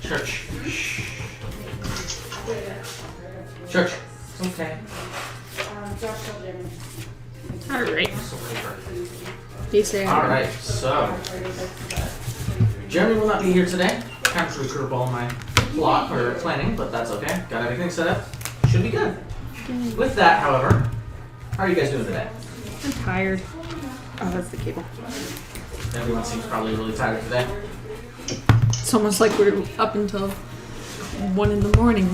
Church. Church. Okay. Alright. He's there. Alright, so Jeremy will not be here today. Kind of screwed up all my plot or planning, but that's okay. Got everything set up. Should be good. With that, however, how are you guys doing today? I'm tired. Oh, that's the cable. Everyone seems probably really tired today. It's almost like we're up until 1 in the morning.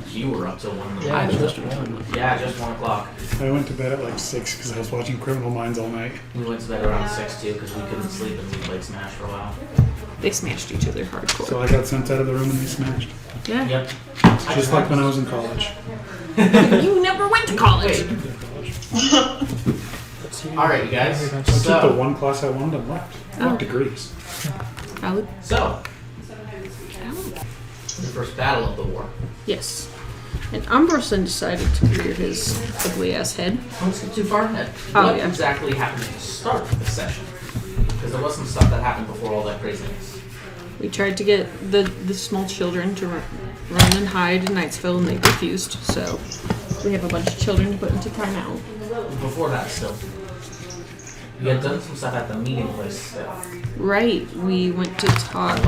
You were up till 1 in the Yeah, morning. just 1. Yeah, just 1 o'clock. I went to bed at like 6 because I was watching Criminal Minds all night. We went to bed around 6 too because we couldn't sleep and we played Smash for a while. They smashed each other hardcore. So I got sent out of the room and they smashed. Yeah. Yep. Just like when I was in college. You never went to college. Alright, you guys. I took the So, one class I wanted and left. Oh. Degrees. Valid. the first battle of the war. Yes. And Umbroson decided to clear his ugly ass head. Don't skip too far ahead. Oh, What yeah. exactly happened at the start of the session? Because there was some stuff that happened before all that craziness. We tried to get the small children to run and hide in Knightsville, and they refused. So we have a bunch of children to put into timeout. Before that, still. You had done some stuff at the meeting place still. Right. We went to talk.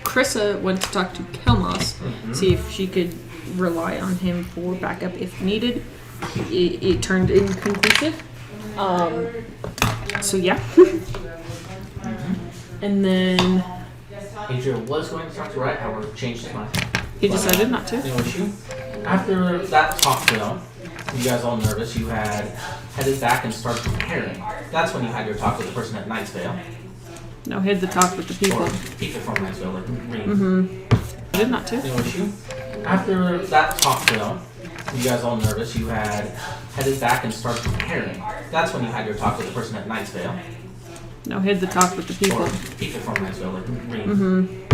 Krissa went to talk to Kelmos, see if she could rely on him for backup if needed. It turned inconclusive. So yeah. And then Adriel was going to talk to Wright, however, changed his mind. he decided not to. No issue. After that talk, though, you guys all nervous, you had headed back and started preparing. That's when you had your talk with the person at Knightsvale. No, he had the talk with the people. Or people from Knightsville, like Reed. Did not to. No issue. After that talk, though, you guys all nervous, you had headed back and started preparing. That's when you had your talk with the person at Knightsvale. No, he had the talk with the people. Or people from Knightsville, like Reed.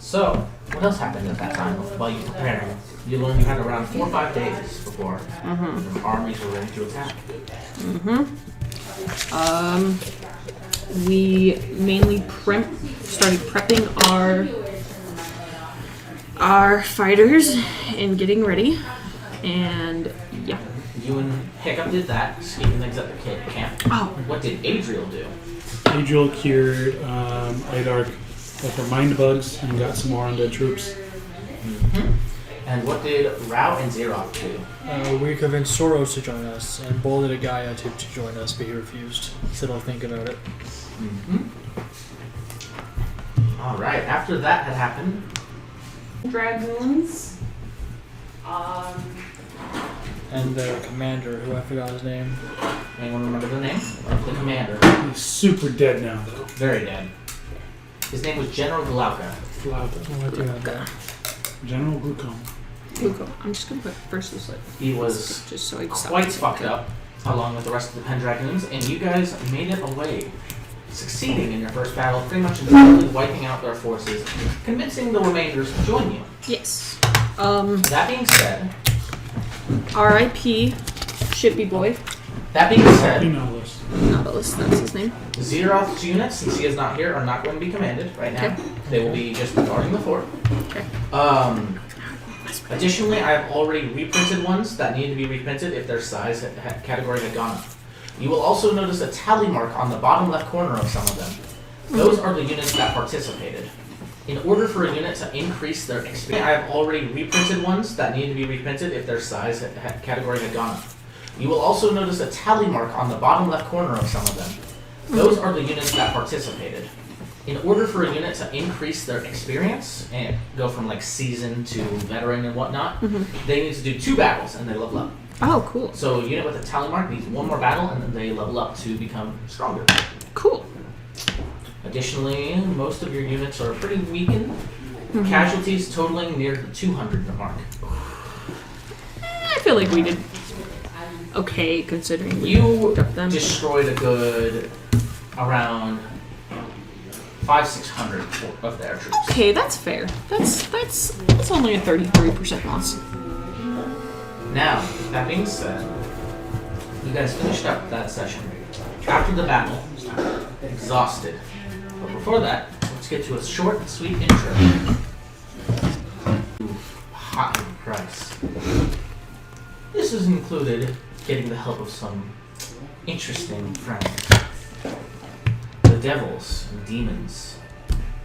So, what else happened at that time while you were preparing? You learned you had around 4 or 5 days before the armies were ready to attack. We mainly started prepping our fighters and getting ready, and yeah. You and Hiccup did that, keeping things at the camp. Oh, What did Adriel do? Adriel cured Idark with the mind bugs and got some more undead troops. And what did Rao and Xerox do? We convinced Soros to join us and bulleted a guy to join us, but he refused. He said, I'll think about it. Alright, after that had happened, dragoons. And their commander, who I forgot his name. anyone remember the name of the commander? He's super dead now, though. Very dead. His name was General Glauca. What do you have there? General Glucom. Luco. I'm just gonna put versus like He was just so I can stop. quite fucked up, along with the rest of the Pendragons, and you guys made it away, succeeding in your first battle, pretty much entirely wiping out their forces, convincing the remainders to join you. Yes. That being said, R.I.P. Shippy Boy. that being said, Nautilus. Nautilus, that's his name. Xeroth's units, since he is not here, are not going to be commanded right now. Okay. They will be just guarding the fort. Okay. Additionally, I have already reprinted ones that need to be reprinted if their size category had gone up. You will also notice a tally mark on the bottom left corner of some of them. Those are the units that participated. In order for a unit to increase their experience, I have already reprinted ones that need to be reprinted if their size category had gone up. You will also notice a tally mark on the bottom left corner of some of them. Those are the units that participated. In order for a unit to increase their experience and go from like seasoned to veteran and whatnot, they need to do 2 battles and they level up. Oh, cool. So a unit with a tally mark needs 1 more battle and then they level up to become stronger. Cool. Additionally, most of your units are pretty weakened. Casualties totaling near the 200 mark. I feel like we did okay considering we You ducked them. destroyed a good around 500-600 of their troops. Okay, that's fair. That's only a 33% loss. Now, that being said, you guys finished up that session. After the battle, exhausted. But before that, let's get to a short and sweet intro. included getting the help of some interesting friends. The devils and demons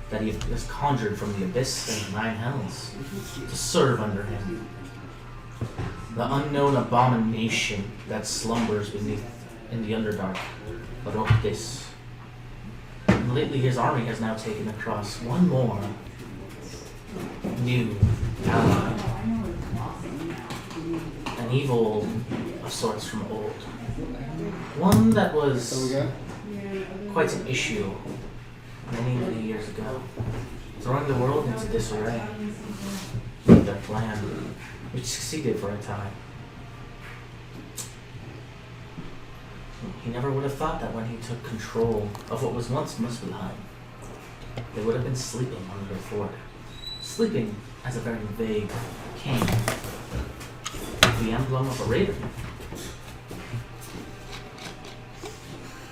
that he has conjured from the abyss and 9 hells to serve under him. The unknown abomination that slumbers beneath in the Underdark, Oroctis. And lately his army has now taken across one more new ally. An evil of sorts from old. One that was quite an issue many, many years ago, throwing the world into disarray with their plan, which succeeded for a time. He never would have thought that when he took control of what was once Muspelheim, they would have been sleeping under their fort. Sleeping as a very vague king, the emblem of a raven.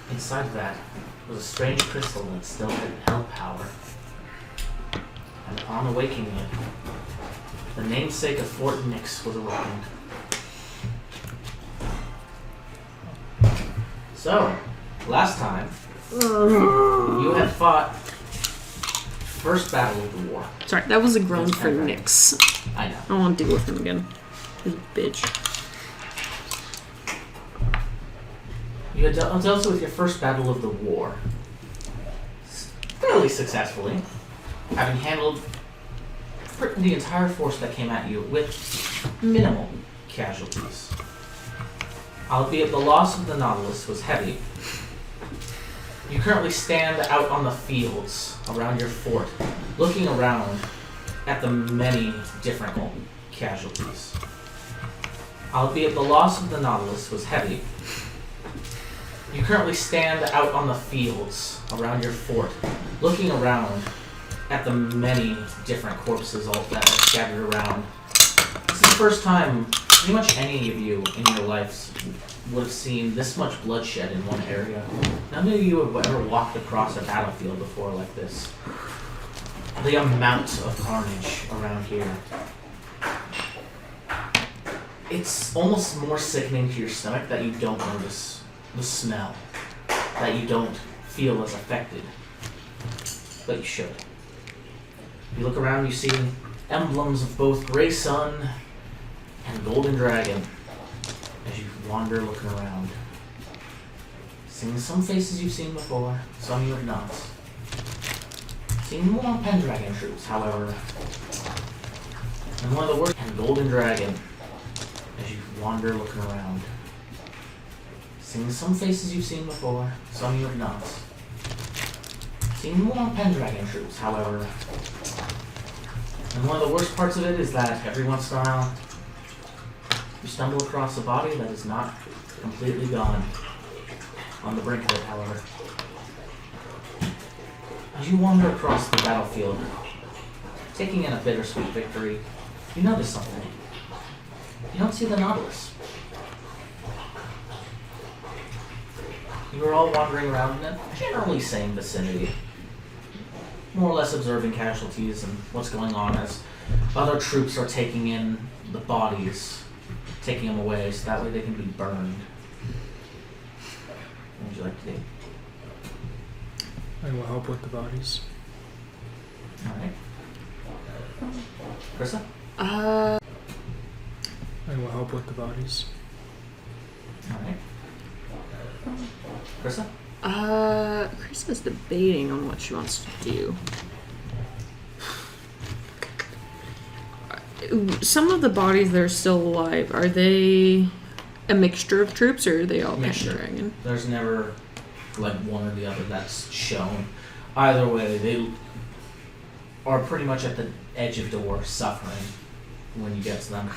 Inside of that was a strange crystal that still held power. And upon awakening it, the namesake of Fort Nix was awakened. So, last time, you had fought first battle of the war. Sorry, that was a groan for Nyx. I know. I don't want to deal with him again. He's a bitch. You had dealt with your first battle of the war fairly successfully, having handled the entire force that came at you with minimal casualties. Albeit the loss of the Nautilus was heavy. You currently stand out on the fields around your fort, looking around at the many different casualties. Albeit the loss of the Nautilus was heavy. You currently stand out on the fields around your fort, looking around at the many different corpses all that are scattered around. This is the first time pretty much any of you in your lives would have seen this much bloodshed in one area. None of you have ever walked across a battlefield before like this. The amount of carnage around here. It's almost more sickening to your stomach that you don't notice the smell, that you don't feel as affected, but you should. You look around, you see emblems of both Grey Sun and Golden Dragon as you wander looking around. Seeing some faces you've seen before, some you have not. Seeing more Pendragon troops, however. And one of the worst, and Golden Dragon as you wander looking around. Seeing some faces you've seen before, some you have not. Seeing more Pendragon troops, however. And one of the worst parts of it is that every once in a while, you stumble across a body that is not completely gone. On the brink of it, however. As you wander across the battlefield, taking in a bittersweet victory, you notice something. You don't see the Nautilus. You are all wandering around in a generally same vicinity, more or less observing casualties and what's going on as other troops are taking in the bodies, taking them away so that way they can be burned. What would you like to do? I will help with the bodies. Alright. Krista? I will help with the bodies. Alright. Krista? Krista's debating on what she wants to do. Some of the bodies that are still alive, are they a mixture of troops or are they all Mixture. Pendragon? There's never like one or the other that's shown. Either way, they are pretty much at the edge of the war, suffering when you get to them.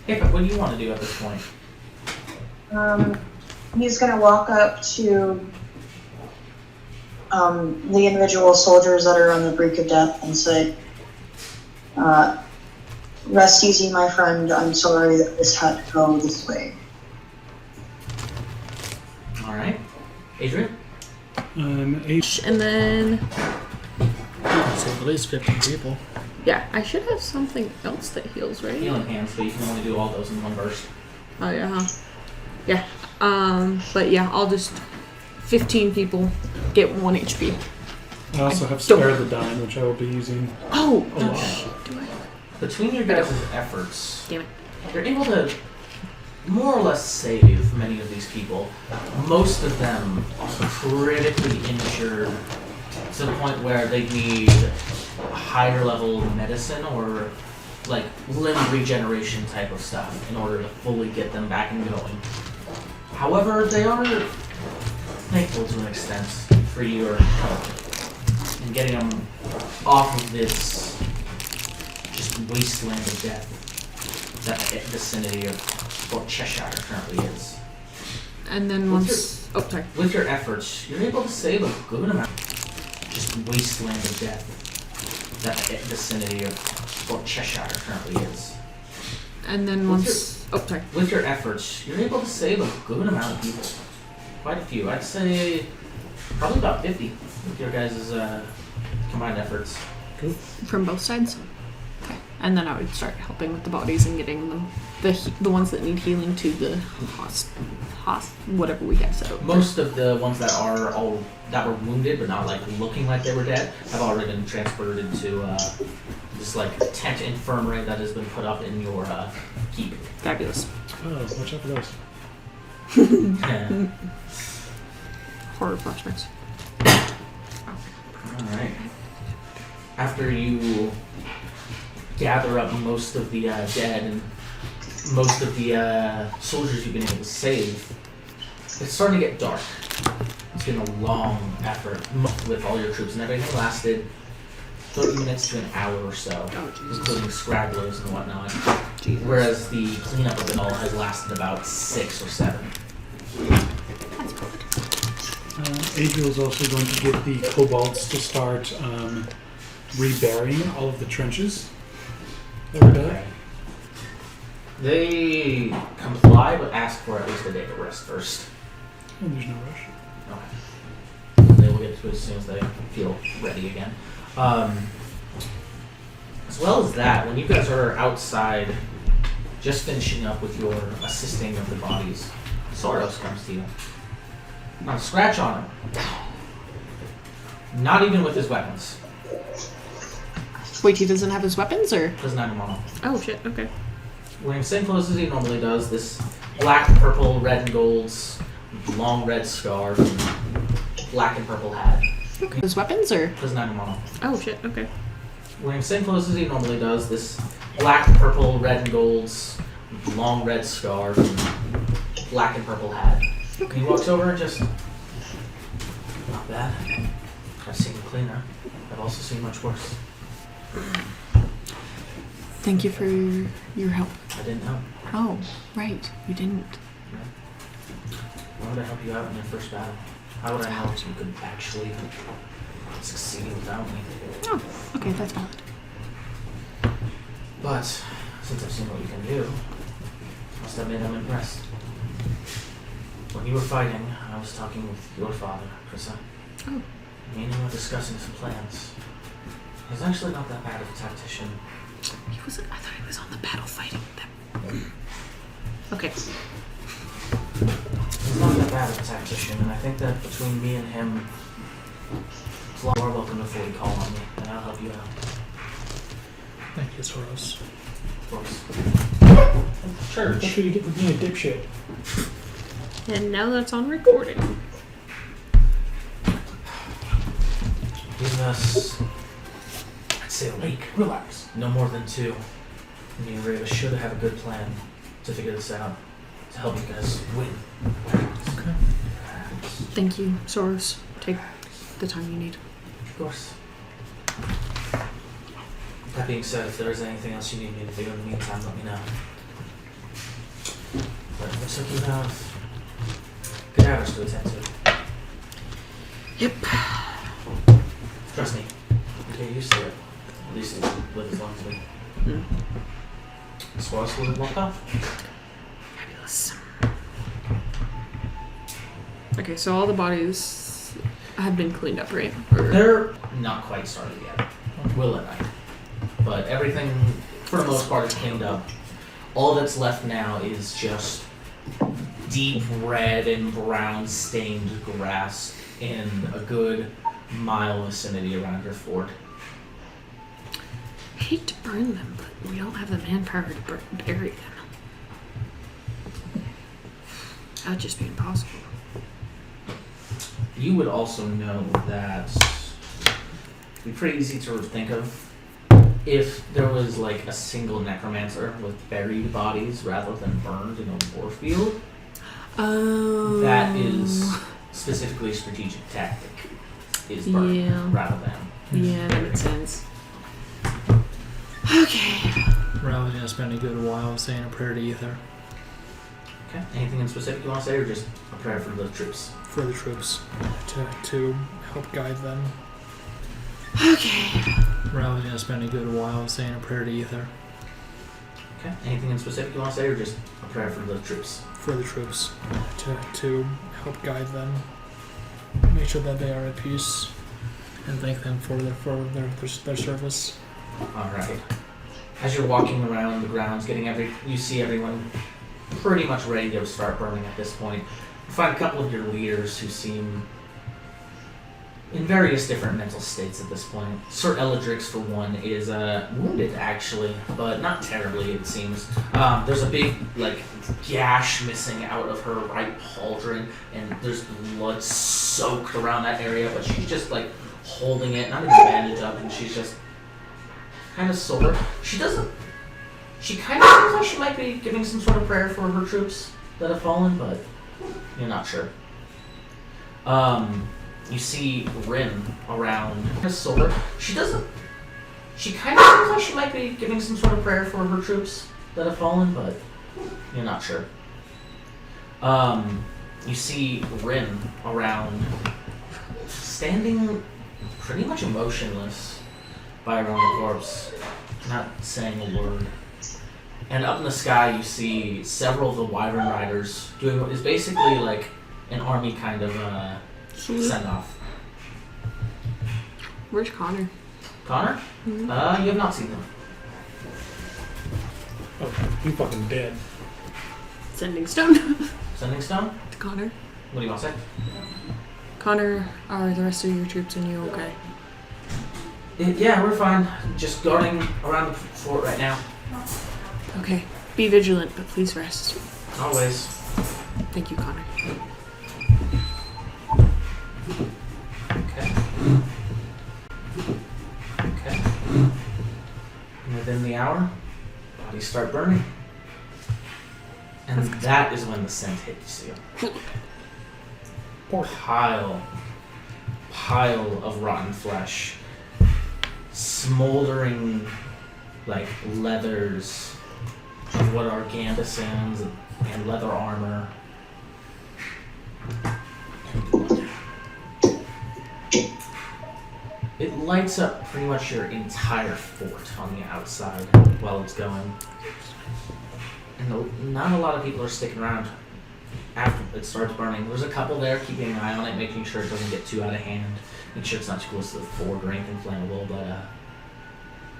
Hey, but what do you want to do at this point? He's going to walk up to the individual soldiers that are on the brink of death and say, rest easy, my friend. I'm sorry that this had to go this way. Alright. Adrian? H. And then Save at least 15 people. Yeah, I should have something else that heals, right? Healing hands, but you can only do all those in one burst. Oh yeah. Huh? Yeah. But yeah, I'll just 15 people get 1 HP. I also have don't- Spare the Dime, which I will be using. Oh, A no lot. shit, do I? Between your guys' efforts, Damn it. you're able to more or less save many of these people. Most of them are critically injured to the point where they need higher level medicine or like limb regeneration type of stuff in order to fully get them back and going. However, they are thankful to an extent for your help in getting them off of this just wasteland of death that the vicinity of Fort Cheshire currently is. And then What's once... Oh, sorry. With your efforts, you're able to save a good amount. Just wasteland of death that the vicinity of Fort Cheshire currently is. And then once... Oh, sorry. With your efforts, you're able to save a good amount of people. Quite a few. I'd say probably about 50 with your guys' combined efforts. From both sides? Okay. And then I would start helping with the bodies and getting them, the ones that need healing to the whatever we have set up. Most of the ones that that were wounded but not like looking like they were dead have already been transported into this like tent infirmary that has been put up in your keep. Fabulous. Oh, watch out for those. Yeah. Horror flashbacks. Alright. After you gather up most of the dead and most of the soldiers you've been able to save, it's starting to get dark. It's been a long effort with all your troops, and everything lasted 30 minutes to an hour or so, Oh, Jesus. including scragglers and whatnot. Jesus. Whereas the cleanup of it all has lasted about 6 or 7. That's good. Adriel's also going to get the kobolds to start reburying all of the trenches that were dug. They comply, but ask for at least a day to rest first. And there's no rush. Okay. They will get to it as soon as they feel ready again. As well as that, when you guys are outside, just finishing up with your assisting of the bodies, Soros comes to you. Not a scratch on him. Not even with his weapons. Wait, he doesn't have his weapons, or? Doesn't have them on. Oh, shit, okay. Wearing same clothes as he normally does. This black, purple, red, and golds, long red scarf, and black and purple hat. Okay. His weapons, or? Doesn't have them on. Oh, shit, okay. Wearing same clothes as he normally does. This black, purple, red, and golds, long red scarf, and black and purple hat. Okay. He walks over and just, not bad. I've seen cleaner. I've also seen much worse. Thank you for your help. I didn't know. Oh, right. You didn't. I wanted to help you out in your first battle. How would I know if you could actually succeed without me? Oh, okay, that's valid. But since I've seen what you can do, must have made them impressed. When you were fighting, I was talking with your father, Krissa. Oh. Me and you were discussing some plans. He's actually not that bad of a tactician. He wasn't. I thought he was on the battle fighting them. Okay. He's not that bad of a tactician, and I think that between me and him, you are welcome to fully call on me, and I'll help you out. Thank you, Soros. Of course. That's Church. what you get for being a dipshit. And now that's on recording. Give us, I'd say a week. Relax. No more than 2. Me and Reva should have a good plan to figure this out, to help you guys win. Okay. Thank you, Soros. Take the time you need. Of course. That being said, if there is anything else you need me to do in the meantime, let me know. But it looks like you have good hours to attend to. Yep. Trust me, you get used to it. At least you live as long as we. Mm. Squash will walk off. Fabulous. Okay, so all the bodies have been cleaned up, right? Or... They're not quite started yet. will at night. But everything, for the most part, is cleaned up. All that's left now is just deep red and brown stained grass in a good mile vicinity around your fort. I hate to burn them, but we don't have the manpower to bury them. That would just be impossible. You would also know that it'd be pretty easy to think of if there was like a single necromancer with buried bodies rather than burned in a war field. Oh. That is specifically a strategic tactic. Is burn rather than. Yeah, that makes sense. Okay. Rather than spend a good while saying a prayer to Ether Okay. Anything in specific you want to say, or just a prayer for the troops? for the troops to help guide them. Okay. Rather than spend a good while saying a prayer to Ether Okay. Anything in specific you want to say, or just a prayer for the troops? for the troops to help guide them, make sure that they are at peace, and thank them for their service. All right. As you're walking around the grounds, you see everyone pretty much ready to start burning at this point. You find a couple of your leaders who seem in various different mental states at this point. Sir Eldrix, for one, is wounded actually, but not terribly, it seems. There's a big gash missing out of her right pauldron, and there's blood soaked around that area. But she's just holding it, not even bandaged up, and she's just kind of sore. She kind of seems like she might be giving some sort of prayer for her troops that have fallen, but you're not sure. You see Rin around her sword. She kind of seems like she might be giving some sort of prayer for her troops that have fallen, but you're not sure. You see Rin around, standing pretty much emotionless by her own corpse, not saying a word. And up in the sky, you see several of the Wyvern Riders doing what is basically like an army kind of send-off. Where's Connor? Connor? Mm-hmm. You have not seen them. Oh, you fucking dead. Sending stone. Sending stone? To Connor. What do you want to say? Connor, are the rest of your troops and you okay? Yeah, we're fine. Just guarding around the fort right now. Okay. Be vigilant, but please rest. Always. Thank you, Connor. Okay. Okay. And within the hour, bodies start burning. And that is when the scent hits you. Pile of rotten flesh. Smoldering leathers of what are gambesons and leather armor. It lights up pretty much your entire fort on the outside while it's going. And not a lot of people are sticking around after it starts burning. There's a couple there keeping an eye on it, making sure it doesn't get too out of hand, making sure it's not too close to the fort or anything flammable, but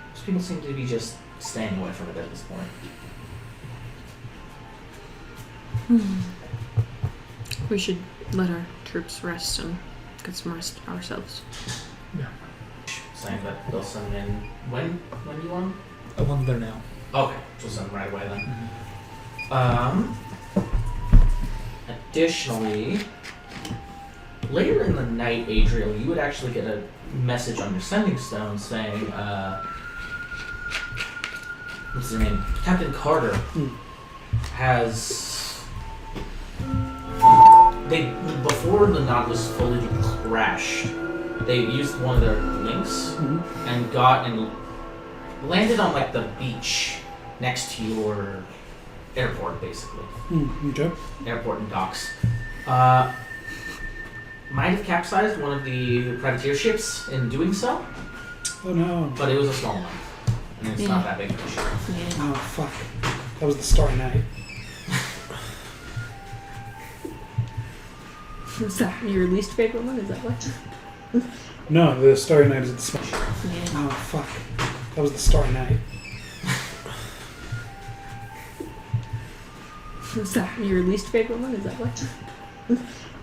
most people seem to be just staying away from it at this point. We should let our troops rest and get some rest ourselves. Yeah. Saying that they'll send in when do you want them? I want them there now. Okay, we'll send them right away then. Additionally, later in the night, Adriel, you would actually get a message on your sending stone saying, what's his name? Captain Carter has... Before the Nautilus fully crashed, they used one of their links and landed on the beach next to your airport, basically. Okay. Airport and docks. Might have capsized one of the privateer ships in doing so, Oh no. but it was a small one. And it's not that big of a ship. Yeah. Oh fuck. That was the Starry Night. Was that your least favorite one? Is that what? No, the Starry Night is the small. Yeah. Oh, fuck. That was the Starry Night. Is that your least favorite one? Is that what?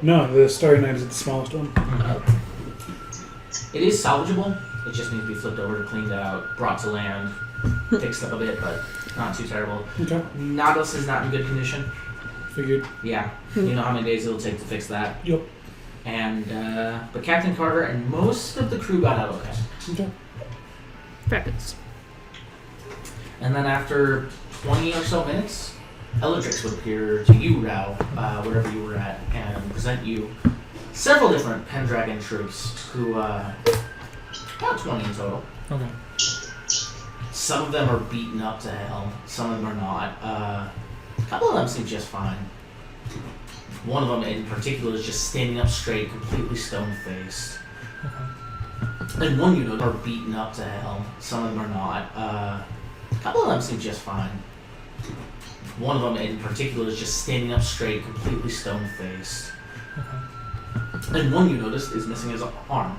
No, the Starry Night is the smallest one. It is salvageable. It just needs to be flipped over, cleaned out, brought to land, fixed up a bit, but not too terrible. Okay. Nautilus is not in good condition. Figured. Yeah, you know how many days it'll take to fix that. Yep. And but Captain Carter and most of the crew got out okay. Okay. Fabulous. And then after 20 or so minutes, Eldrix would appear to you, Rao, wherever you were at, and present you several different Pendragon troops who, about 20 in total. Okay. Some of them are beaten up to hell, some of them are not. A couple of them seem just fine. One of them in particular is just standing up straight, completely stone-faced. Okay. And one unit are beaten up to hell, some of them are not. A couple of them seem just fine. One of them in particular is just standing up straight, completely stone-faced. Okay. And one you noticed is missing his arm.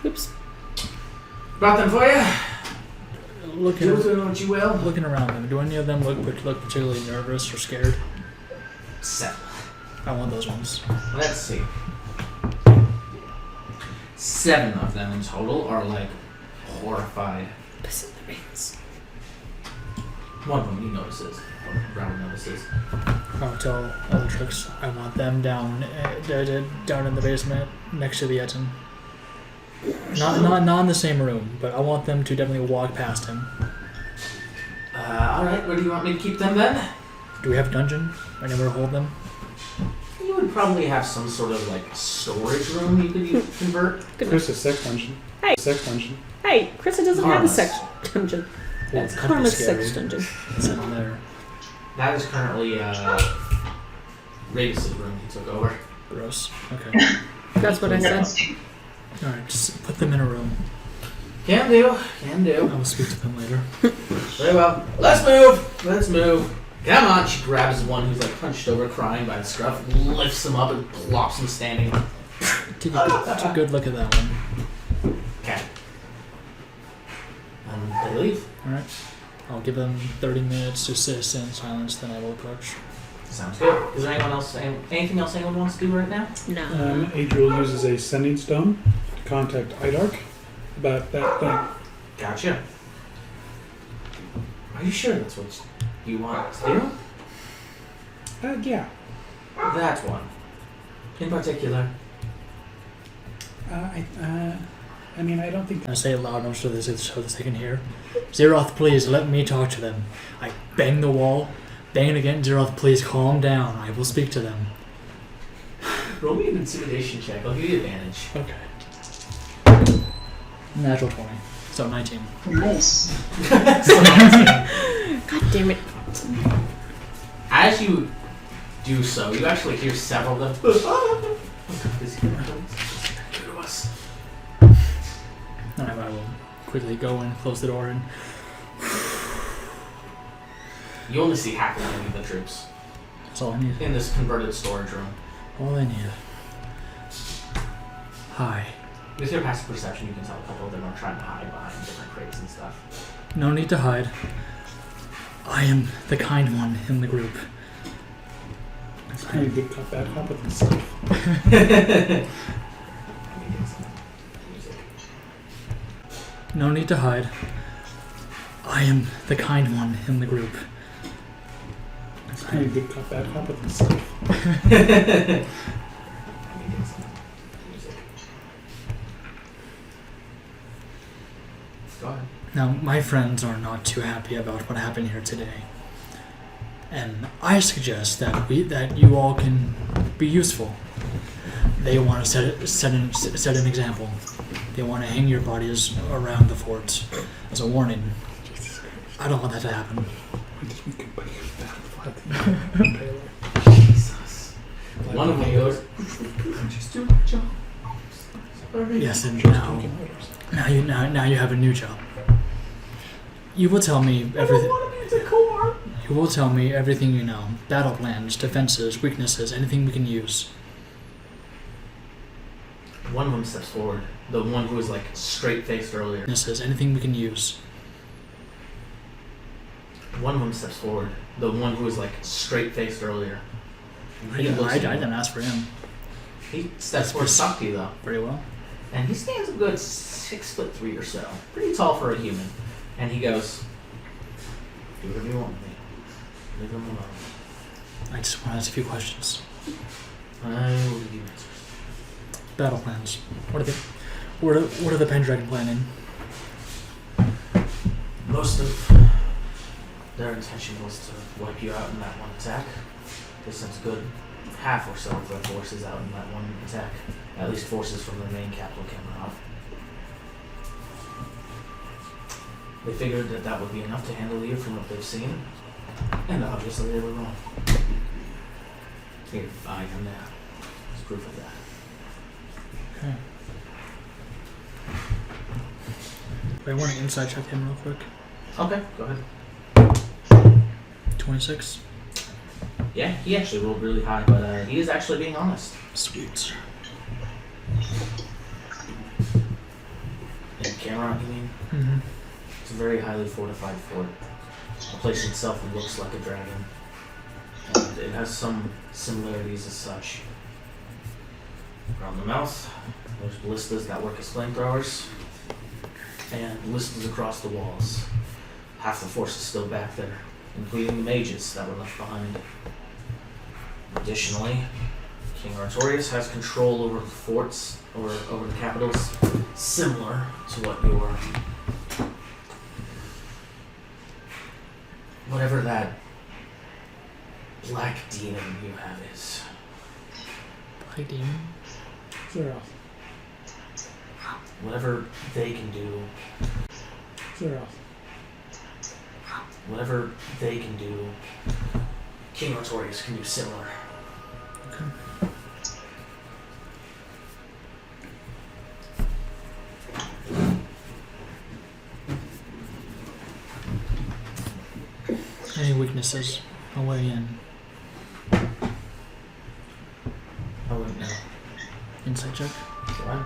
Oops. Brought them for you. Looking, Do with it what you will. looking around them, do any of them look particularly nervous or scared? 7. I want those ones. Let's see. 7 of them in total are like horrified. Piss in the veins. One of them he notices. One Brown notices. I'll tell Eldrix I want them down in the basement next to the Etten. Not in the same room, but I want them to definitely walk past him. Alright, where do you want me to keep them then? Do we have a dungeon? Anywhere to hold them? You would probably have some sort of like storage room you could convert. Chris' sex dungeon. Hey. Sex dungeon. Hey, Krista doesn't have a Karma's. sex dungeon. That's That'd be Karma's scary. sex dungeon. It's in there. That is currently Ravis' room he took over. Gross. Okay. That's what I said. Alright, just put them in a room. Can do, can I do. will speak to them later. Very well. Let's move. Let's move. Come on. She grabs one who's like hunched over, crying by the scruff, lifts him up and plops him standing. Take a good look at that one. Okay. They leave. Alright. I'll give them 30 minutes to sit in silence, then I will approach. Sounds good. Is there anything else anyone wants to do right now? No. Adriel uses a sending stone to contact Idark about that thing. Gotcha. Are you sure that's what you want to do? Yeah. That one. In particular. I mean, I don't think. I say it loud enough so they can hear. Zeroth, please let me talk to them. I bang the wall, bang it again. Zeroth, please calm down. I will speak to them. Roll me an intimidation check. I'll give you advantage. Okay. Natural 20. So 19. Nice. God damn it. As you do so, you actually hear several of them. And I will quickly go and close the door and You only see half of any of the troops that's all I need. in this converted storage room. All I need. Hi. With your passive perception, you can tell a couple of them are trying to hide behind different crates and stuff. No need to hide. I am the kind one in the group. It's kind of good cop, bad cop with himself. No need to hide. I am the kind one in the group. It's kind of good cop, bad cop with himself. Go ahead. Now, my friends are not too happy about what happened here today. And I suggest that you all can be useful. They want to set an example. They want to hang your bodies around the fort as a warning. I don't want that to happen. Jesus. One of them goes, just do my job. Yes, and now you have a new job. You will tell me everything. You will tell me everything you know. Battle plans, defenses, weaknesses, anything we can use. One of them steps forward. The one who was like straight-faced earlier. This is anything we can use. One of them steps forward. The one who was like straight-faced earlier. I didn't ask for him. He steps forward to talk to you though. Very well. And he stands a good 6'3" or so. Pretty tall for a human. And he goes, "Do whatever you want with me. Leave him alone. I just want to ask a few questions. I will give you answers." Battle plans. What are the Pendragon planning? Most of their intention was to wipe you out in that one attack. They sent a good half or so of their forces out in that one attack. At least forces from their main capital came off. They figured that that would be enough to handle you from what they've seen. And obviously they were wrong. Here, I am now. There's proof of that. Okay. I want to inside check him real quick. Okay, go ahead. 26. Yeah, he actually rolled really high, but he is actually being honest. Sweet. In Cameron, you mean? Mm-hmm. It's a very highly fortified fort. The place itself looks like a dragon. And it has some similarities as such. Around the mouth, there's ballistas that work as flamethrowers. And ballistas across the walls. Half the force is still back there, including the mages that were left behind. Additionally, King Artorius has control over the forts, or over the capitals, similar to what your... whatever that black demon you have is. Black demon? Zero. Whatever they can do. Zero. Whatever they can do, King Artorius can do similar. Okay. Any weaknesses? Away in. I wouldn't know. Insight check. Go on.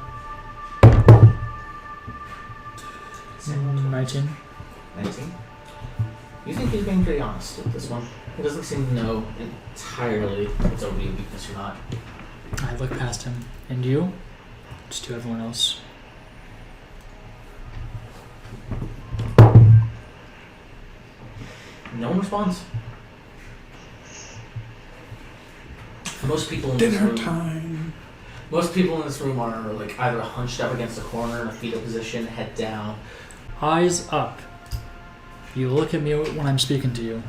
19. 19? You think he's being pretty honest with this one? He doesn't seem to know entirely if it's a real weakness or not. I look past him. And you? Just to everyone else. No one responds. Most people in this Dinner room, time. most people in this room are like either hunched up against a corner in a fetal position, head down. Eyes up. You look at me when I'm speaking to you.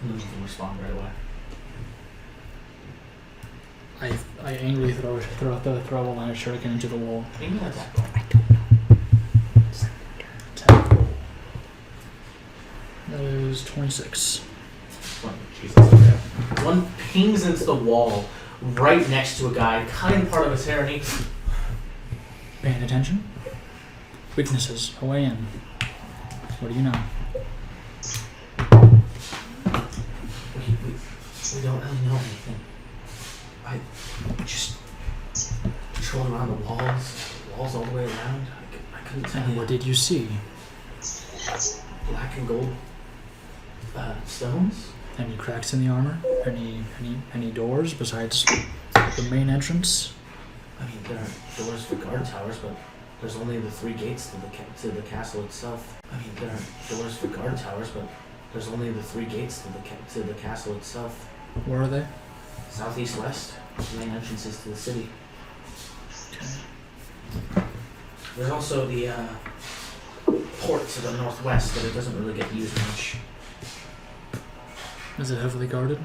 No one can respond right away. I angrily throw a line of shuriken into the wall. Maybe an attack roll. Attack roll. That is 26. Jesus, okay. One pings into the wall right next to a guy, cutting part of his hair, and he... Paying attention? Weaknesses. Away in. What do you know? We don't really know anything. I just patrolled around the walls all the way around. I couldn't tell And you. what did you see? Black and gold stones? Any cracks in the armor? Any doors besides the main entrance? I mean, there are doors for guard towers, but there's only the 3 gates to the castle itself. I mean, there are doors for guard towers, but there's only the 3 gates to the castle itself. Where are they? Southeast, west. The main entrances to the city. Okay. There's also the port to the northwest, but it doesn't really get used much. Is it heavily guarded?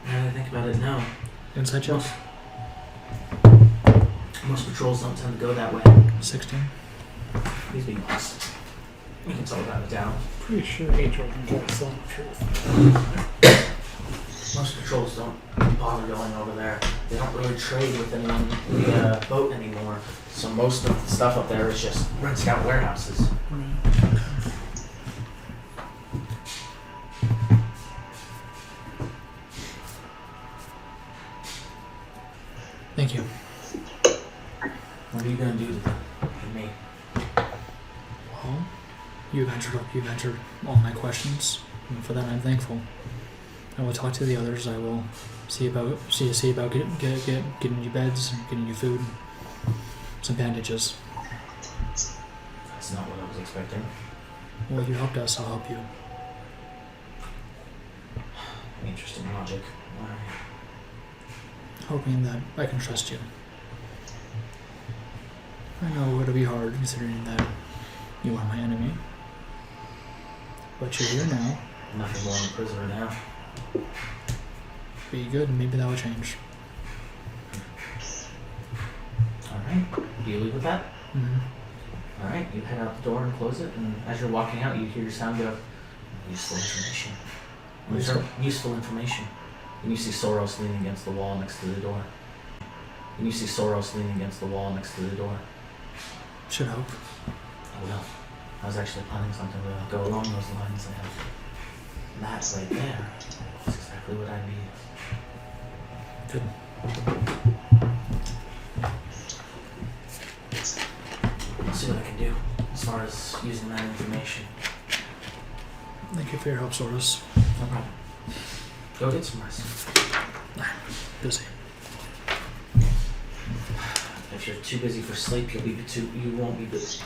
Now that I think about it, no. Inside check? Most patrols don't tend to go that way. 16. He's being honest. You can tell without a doubt. Pretty sure Angel can tell us the truth. Most patrols don't bother going over there. They don't really trade with anyone in the boat anymore. So most of the stuff up there is just Red Scout warehouses. Thank you. What are you gonna do to me? Well, you've answered all my questions, and for that I'm thankful. I will talk to the others. I will see about getting you beds, getting you food, some bandages. That's not what I was expecting. Well, you helped us. I'll help you. Interesting logic. Why? Hoping that I can trust you. I know it'll be hard considering that you are my enemy. But you're here now. Nothing more than a prisoner now. Be good, and maybe that will change. Alright. Do you leave with that? Mm-hmm. Alright, you head out the door and close it, and as you're walking out, you hear your sound go, useful information. Useful information. And you see Soros leaning against the wall next to the door. Should hope. Oh well. I was actually planning something to go along those lines, and that right there is exactly what I need. Good. I'll see what I can do as far as using that information. Thank you for your help, Soros. No problem. Go get some rest. Busy. If you're too busy for sleep, you won't be busy.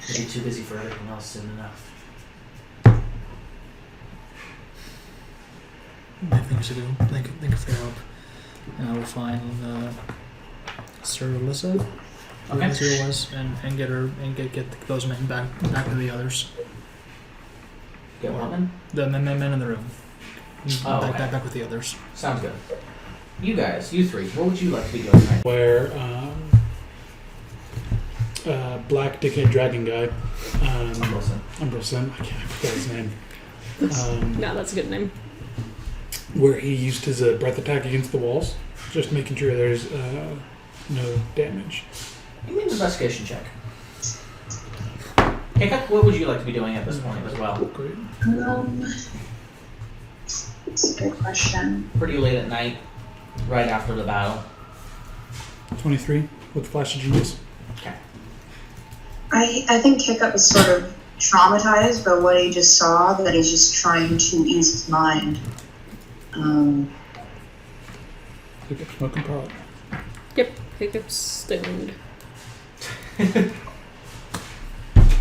You'll be too busy for everything else soon enough. I have things to do. Thank you for your help. And I will find Sir Alyssa, Okay. who it was, and get her and get those men back to the others. Get what then? The men in the room. Oh, okay. Back with the others. Sounds good. You guys, you three, what would you like to be doing tonight? Where black dickhead dragon guy, Umbrosen, I forgot his name. No, that's a good name. Where he used his breath attack against the walls, just making sure there's no damage. Give me an investigation check. Hiccup, what would you like to be doing at this point as well? Great. That's a good question. Pretty late at night, right after the battle. 23 with Flash of Genius. Okay. I think Hiccup is sort of traumatized by what he just saw, that he's just trying to ease his mind. Pick up smoking pot. Yep, Hiccup's stoned.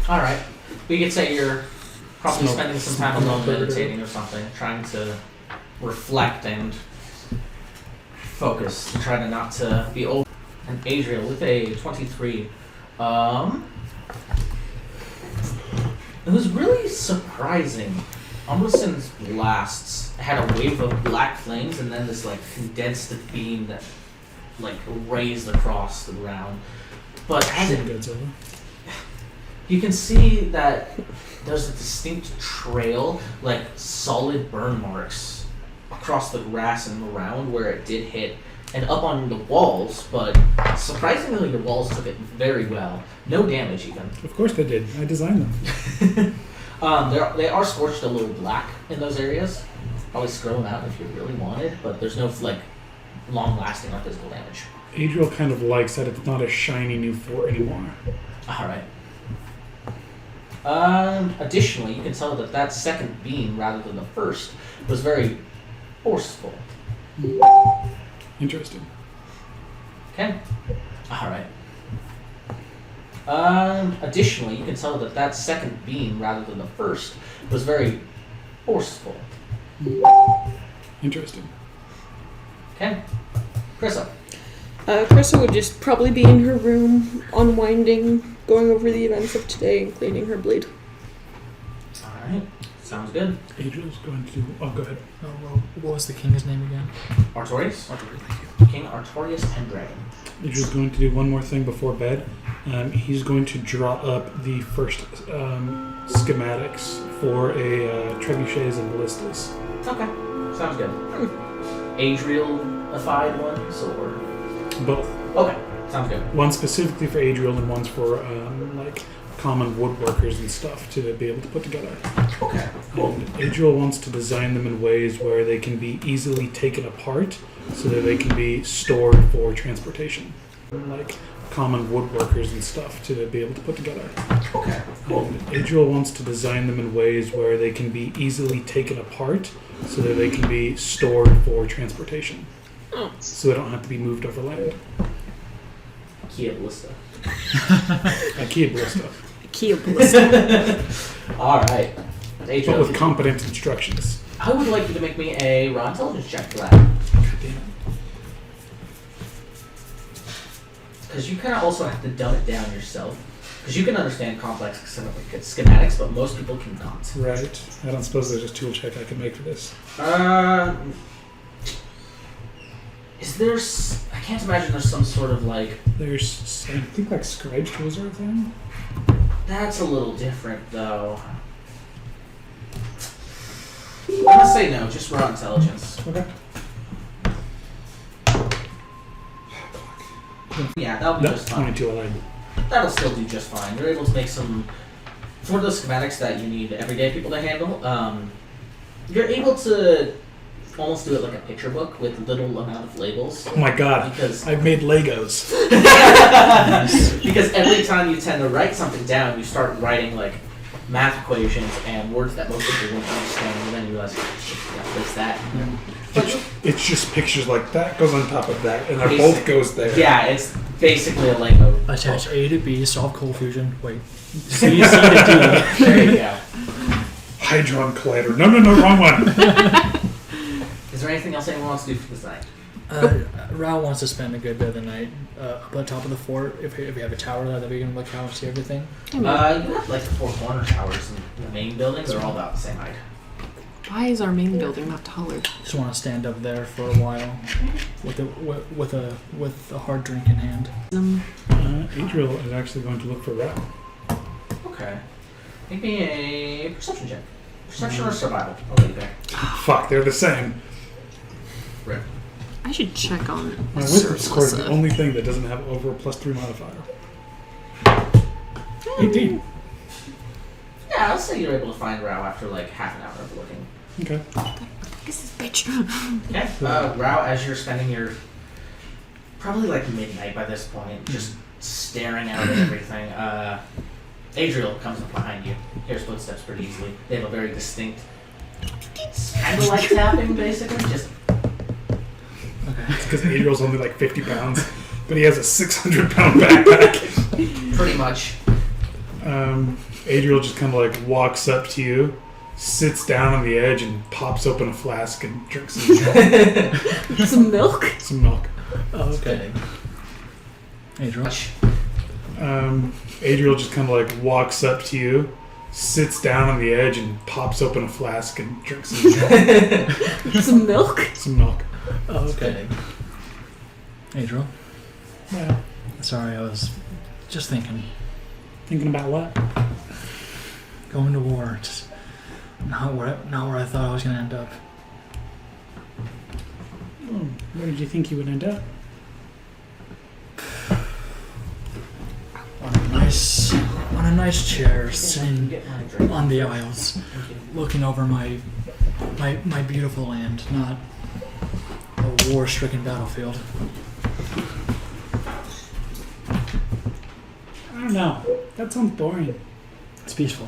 Alright. We could say you're probably Smoke. spending some time alone meditating or something, trying to reflect and focus, trying not to be old. And Adriel with a 23. It was really surprising. Umbrosen's blasts had a wave of black flames and then this condensed beam that raised across the ground. But as it Godzilla. you can see that there's a distinct trail, solid burn marks across the grass and around where it did hit, and up on the walls, but surprisingly the walls took it very well. No damage even. Of course they did. I designed them. They are scorched a little black in those areas. Probably scrub them out if you really wanted, but there's no long-lasting or physical damage. Adriel kind of likes that it's not a shiny new fort anymore. Alright. Additionally, you can tell that second beam, rather than the first, was very forceful. Interesting. Okay. Alright. Additionally, you can tell that second beam, rather than the first, was very forceful. Interesting. Okay. Krissa. Krista would just probably be in her room, unwinding, going over the events of today, and cleaning her blade. Alright. Sounds good. Adriel's going to do... Oh, go ahead. Oh, well, what was the king's name again? Artorias? Thank you. King Artorias Pendragon. Adriel's going to do one more thing before bed. He's going to draw up the first schematics for a trebuchets and ballistas. Okay. Sounds good. Adriel-ified ones, or... Both. Okay. Sounds good. One specifically for Adriel and one's for common woodworkers and stuff to be able to put together. Okay. Cool. And Adriel wants to design them in ways where they can be easily taken apart so that they can be stored for transportation. Like common woodworkers and stuff to be able to put together. Okay. Cool. And Adriel wants to design them in ways where they can be easily taken apart so that they can be stored for transportation. So they don't have to be moved overland. Kia Ballista. IKEA ballista. Kia Ballista. All right. But Adriel, with competent instructions. I would like you to make me a raw intelligence check for that. God damn it. Because you kind of also have to dumb it down yourself. Because you can understand complex schematics, but most people cannot. Right. I don't suppose there's a tool check I can make for this. Is there... I can't imagine there's some sort of like... There's, I think, like scribe tools or a thing. That's a little different, though. I'm gonna say no, just raw intelligence. Okay. Yeah, that'll be No, just fine. 22 aligned. That'll still do just fine. You're able to make some... For the schematics that you need everyday people to handle, you're able to almost do it like a picture book with little amount of labels. Oh my god. Because I've made Legos. because every time you tend to write something down, you start writing like math equations and words that most people won't understand, and then you realize, oh, shit, yeah, what's that? It's just pictures like that goes on top of that, and they're Basic. both goes there. Yeah, it's basically a Lego. Attach A to B, solve cold fusion. Wait. C to D. There you go. Hydron collider. No, wrong one. Is there anything else anyone wants to do for this night? Rao wants to spend a good bit of the night up on top of the fort. If we have a tower there that we can look out and see everything. You have like the 4 corner towers in the main buildings. They're all about the same height. Why is our main building not taller? Just want to stand up there for a while with a hard drink in hand. Adriel is actually going to look for Rat. Okay. Make me a perception check. Perception or survival? I'll leave there. Fuck, they're the same. Rip. I should check on My whisper score is the Surplus. only thing that doesn't have over a +3 modifier. 18. Yeah, I'll say you're able to find Rao after like half an hour of looking. Okay. This is bitch. Okay. Rao, as you're spending your probably like midnight by this point, just staring out at everything. Adriel comes up behind you. Hears footsteps pretty easily. They have a very distinct, kind of like tapping, basically. Just Okay. It's because Adriel's only like 50 pounds, but he has a 600-pound backpack. pretty much. Adriel just kind of like walks up to you, sits down on the edge, and pops open a flask and drinks Some milk? some milk. Oh, okay. Adriel. Adriel just kind of like walks up to you, sits down on the edge, and pops open a flask and drinks Some milk? some milk. Oh, okay. Adriel. Yeah. Sorry, I was just thinking. Thinking about what? Going to war. Just not where I thought I was going to end up. Where did you think you would end up? On a nice chair, sitting Get my drink. on the aisles, looking over my beautiful land, not a war-stricken battlefield. I don't know. That sounds boring. It's peaceful.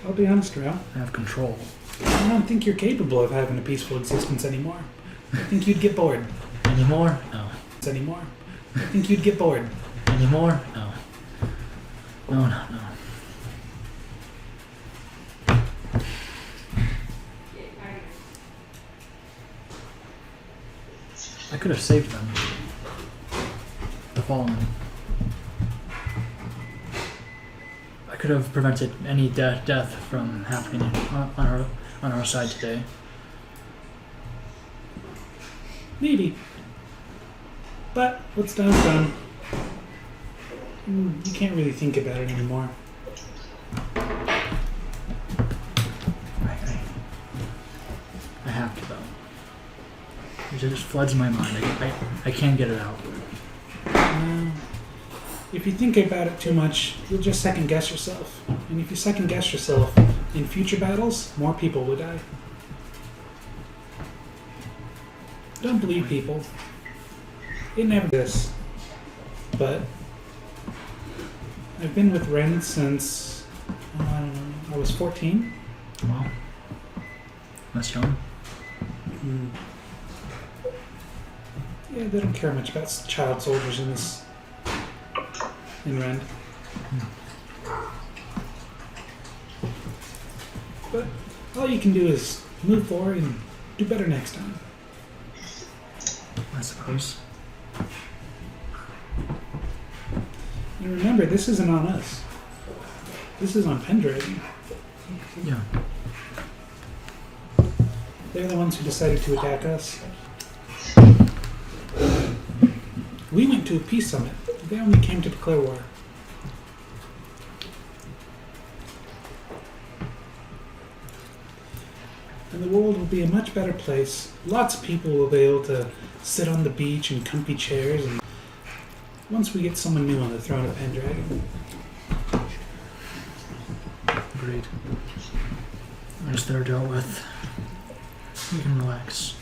I'll be honest, Rao. I have control. I don't think you're capable of having a peaceful existence anymore. I think you'd get bored. Anymore? No. Anymore. I think you'd get bored. Anymore? No. No. I could have saved them. The fallen. I could have prevented any death from happening on our side today. Maybe. But what's done is done. You can't really think about it anymore. I have to though. It just floods my mind. I can't get it out. if you think about it too much, you'll just second guess yourself. And if you second guess yourself, in future battles, more people will die. Don't believe people. It never does. But I've been with Ren since I was 14. Wow. That's young. Yeah, they don't care much about child soldiers in Rend. But all you can do is move forward and do better next time. I suppose. And remember, this isn't on us. This is on Pendragon. Yeah. They're the ones who decided to attack us. We went to a peace summit. They only came to declare war. And the world will be a much better place. Lots of people will be able to sit on the beach in comfy chairs. And once we get someone new on the throne of Pendragon. Agreed. Once they're dealt with, you can relax.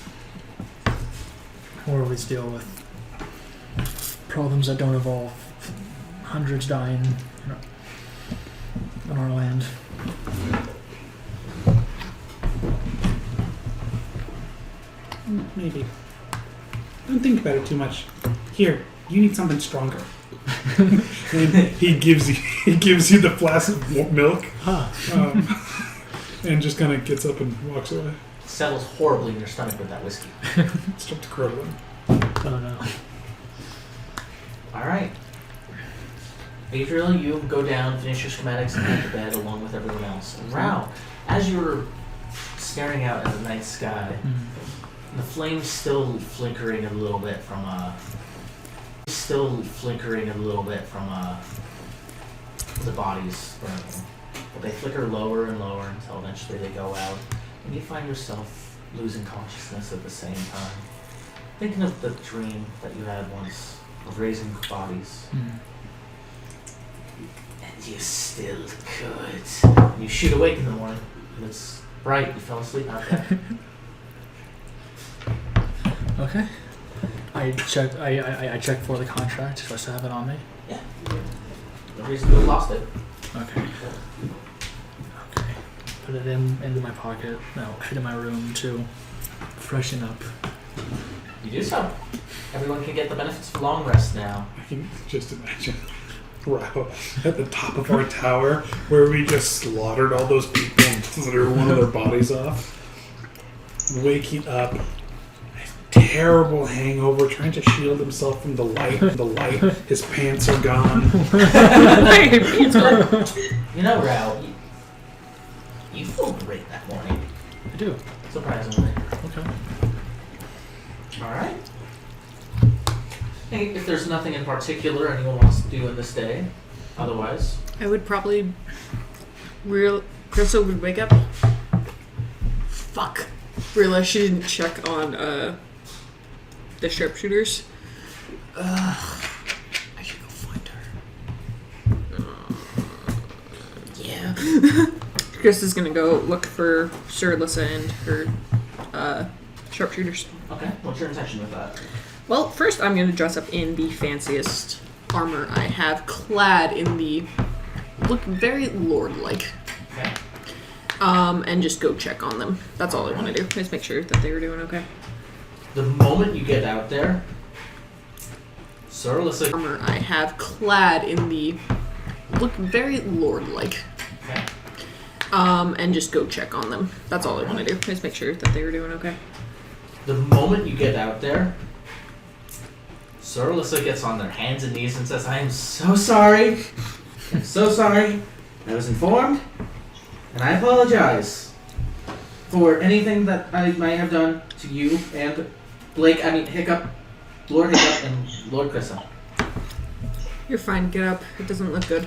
Or at least deal with problems that don't involve hundreds dying on our land. Maybe. Don't think about it too much. Here, you need something stronger. And he gives you the flask of milk, and just kind of gets up and walks away. Settles horribly in your stomach with that whiskey. Start to curdle. Oh no. Alright. Adriel, you go down, finish your schematics, and head to bed along with everyone else. And Rao, as you're staring out at the night sky, the flames still flickering a little bit from the bodies burning. But they flicker lower and lower until eventually they go out. And you find yourself losing consciousness at the same time. Thinking of the dream that you had once of raising bodies. And you still could. And you shoot awake in the morning, and it's bright. You fell asleep out there. Okay. I check for the contract. Do I still have it on me? Yeah. No reason to have lost it. Okay. Okay. Put it into my pocket. No, head to my room to freshen up. You do so. Everyone can get the benefits of long rest now. I can just imagine Rao at the top of our tower where we just slaughtered all those people and threw one of their bodies off. Waking up, terrible hangover, trying to shield himself from the light. His pants are gone. You know, Rao, you feel great that morning. I do. Surprisingly. Okay. Alright. Hey, if there's nothing in particular anyone wants to do in this day, otherwise. I would probably Crystal would wake up. Fuck. Realize she didn't check on the sharpshooters. I should go find her. Yeah. Chris is gonna go look for Sir Alyssa and her sharpshooters. Okay, what's your intention with that? Well, first I'm gonna dress up in the fanciest armor I have, clad in the look very lord-like. Okay. And just go check on them. That's all I want to do. Just make sure that they were doing okay. The moment you get out there, Sir Alyssa... Armor I have, clad in the look very lord-like. Okay. And just go check on them. That's all I want to do. Just make sure that they were doing okay. The moment you get out there, Sir Alyssa gets on their hands and knees and says, I am so sorry. I'm so sorry. I was informed, and I apologize for anything that I might have done to you and Hiccup, Lord Hiccup, and Lord Crissa. You're fine. Get up. It doesn't look good.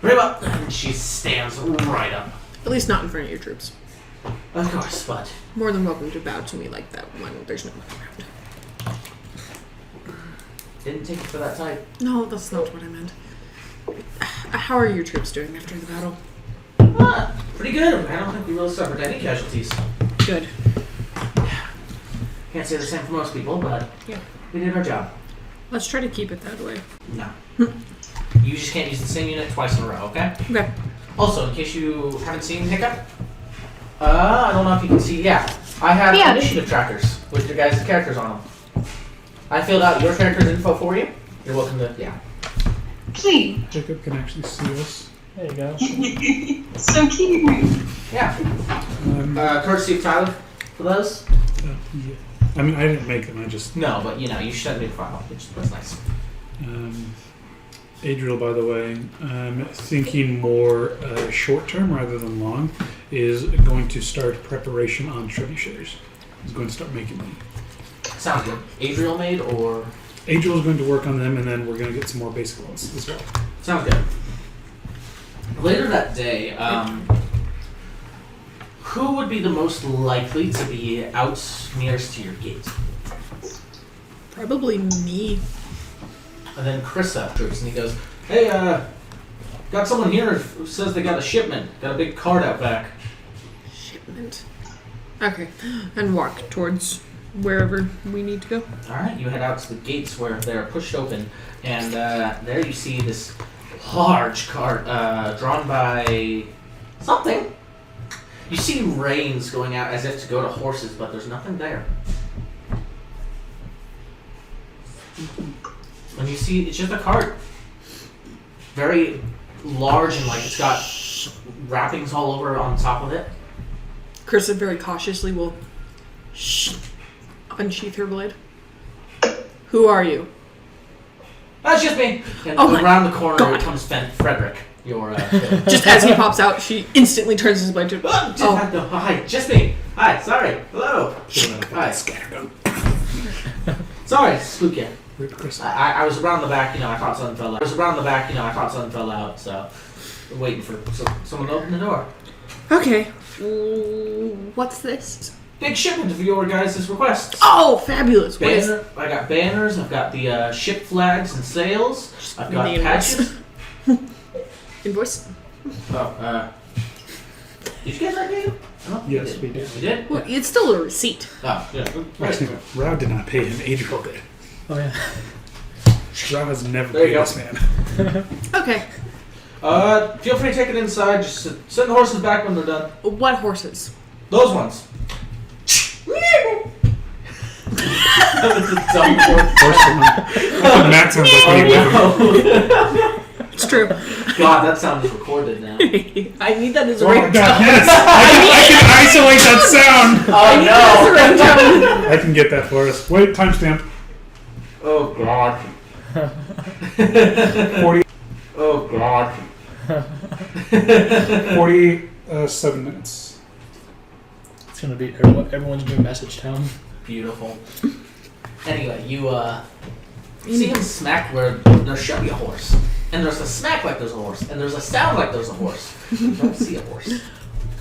Very well. And she stands right up. At least not in front of your troops. Of course, but... More than welcome to bow to me like that when there's no one around. Didn't take it for that type. No, that's not what I meant. How are your troops doing after the battle? Pretty good. I don't think we really suffered any casualties. Good. Can't say the same for most people, but Yeah. we did our job. Let's try to keep it that way. No. You just can't use the same unit twice in a row, okay? Okay. Also, in case you haven't seen Hiccup, I don't know if you can see. Yeah, I have Yeah. initiative trackers with your guys' characters on them. I filled out your character's info for you. You're welcome to, yeah. Please. Jacob can actually see us. There you go. So cute. Yeah. Courtesy of Tyler for those. Yeah. I mean, I didn't make them. I just. No, but you know, you should me the file, which was nice. Adriel, by the way, thinking more short term rather than long, is going to start preparation on trebuchets. He's going to start making them. Sounds good. Adriel made or? Adriel is going to work on them, and then we're going to get some more basic ones as well. Sounds good. Later that day, who would be the most likely to be out nearest to your gate? Probably me. And then Chris troops, and he goes, "Hey, got someone here who says they got a shipment. Got a big cart out back." Shipment. Okay. And walk towards wherever we need to go. All right, you head out to the gates where they're pushed open, and there you see this large cart drawn by something. You see reins going out as if to go to horses, but there's nothing there. And you see, it's just a cart. Very large and like it's got wrappings all over on top of it. Krista very cautiously will unsheath her blade. Who are you? That's just me. And Oh my around the corner God. comes Frederick, your Just as he pops out, she instantly turns his blade to. Oh, hi, just me. Hi, sorry. Hello. Hi. Scattergun. Sorry, spook you. Rip Chris. I was around the back, I thought something fell out. So waiting for someone to open the door. Okay. What's this? Big shipment of your guys' requests. Oh, fabulous. What is Banner, I got banners, I've got the ship flags and sails, I've got the invoice. patches. Invoice? Oh, did you get that name? Oh, you Yes, we did. We did? Well, it's still a receipt. Oh, yeah. Actually, no. Rao did not pay him. Adriel did. Oh yeah. Rao has never There you paid go. this man. Okay. Feel free to take it inside, just send the horses back when they're done. What horses? Those ones. That was a dumb horse. Matt sounds like when he Oh, It's true. no. God, that sound is recorded now. I need that as a Oh my ringtone. god, yes! I can isolate that sound! Oh no! I can get that for us. Wait, timestamp. Oh god. 40, Oh god. 47 minutes. It's gonna be everyone's new message town. Beautiful. Anyway, you see him smack where there should be a horse. And there's a smack like there's a horse. And there's a sound like there's a horse. You don't see a horse.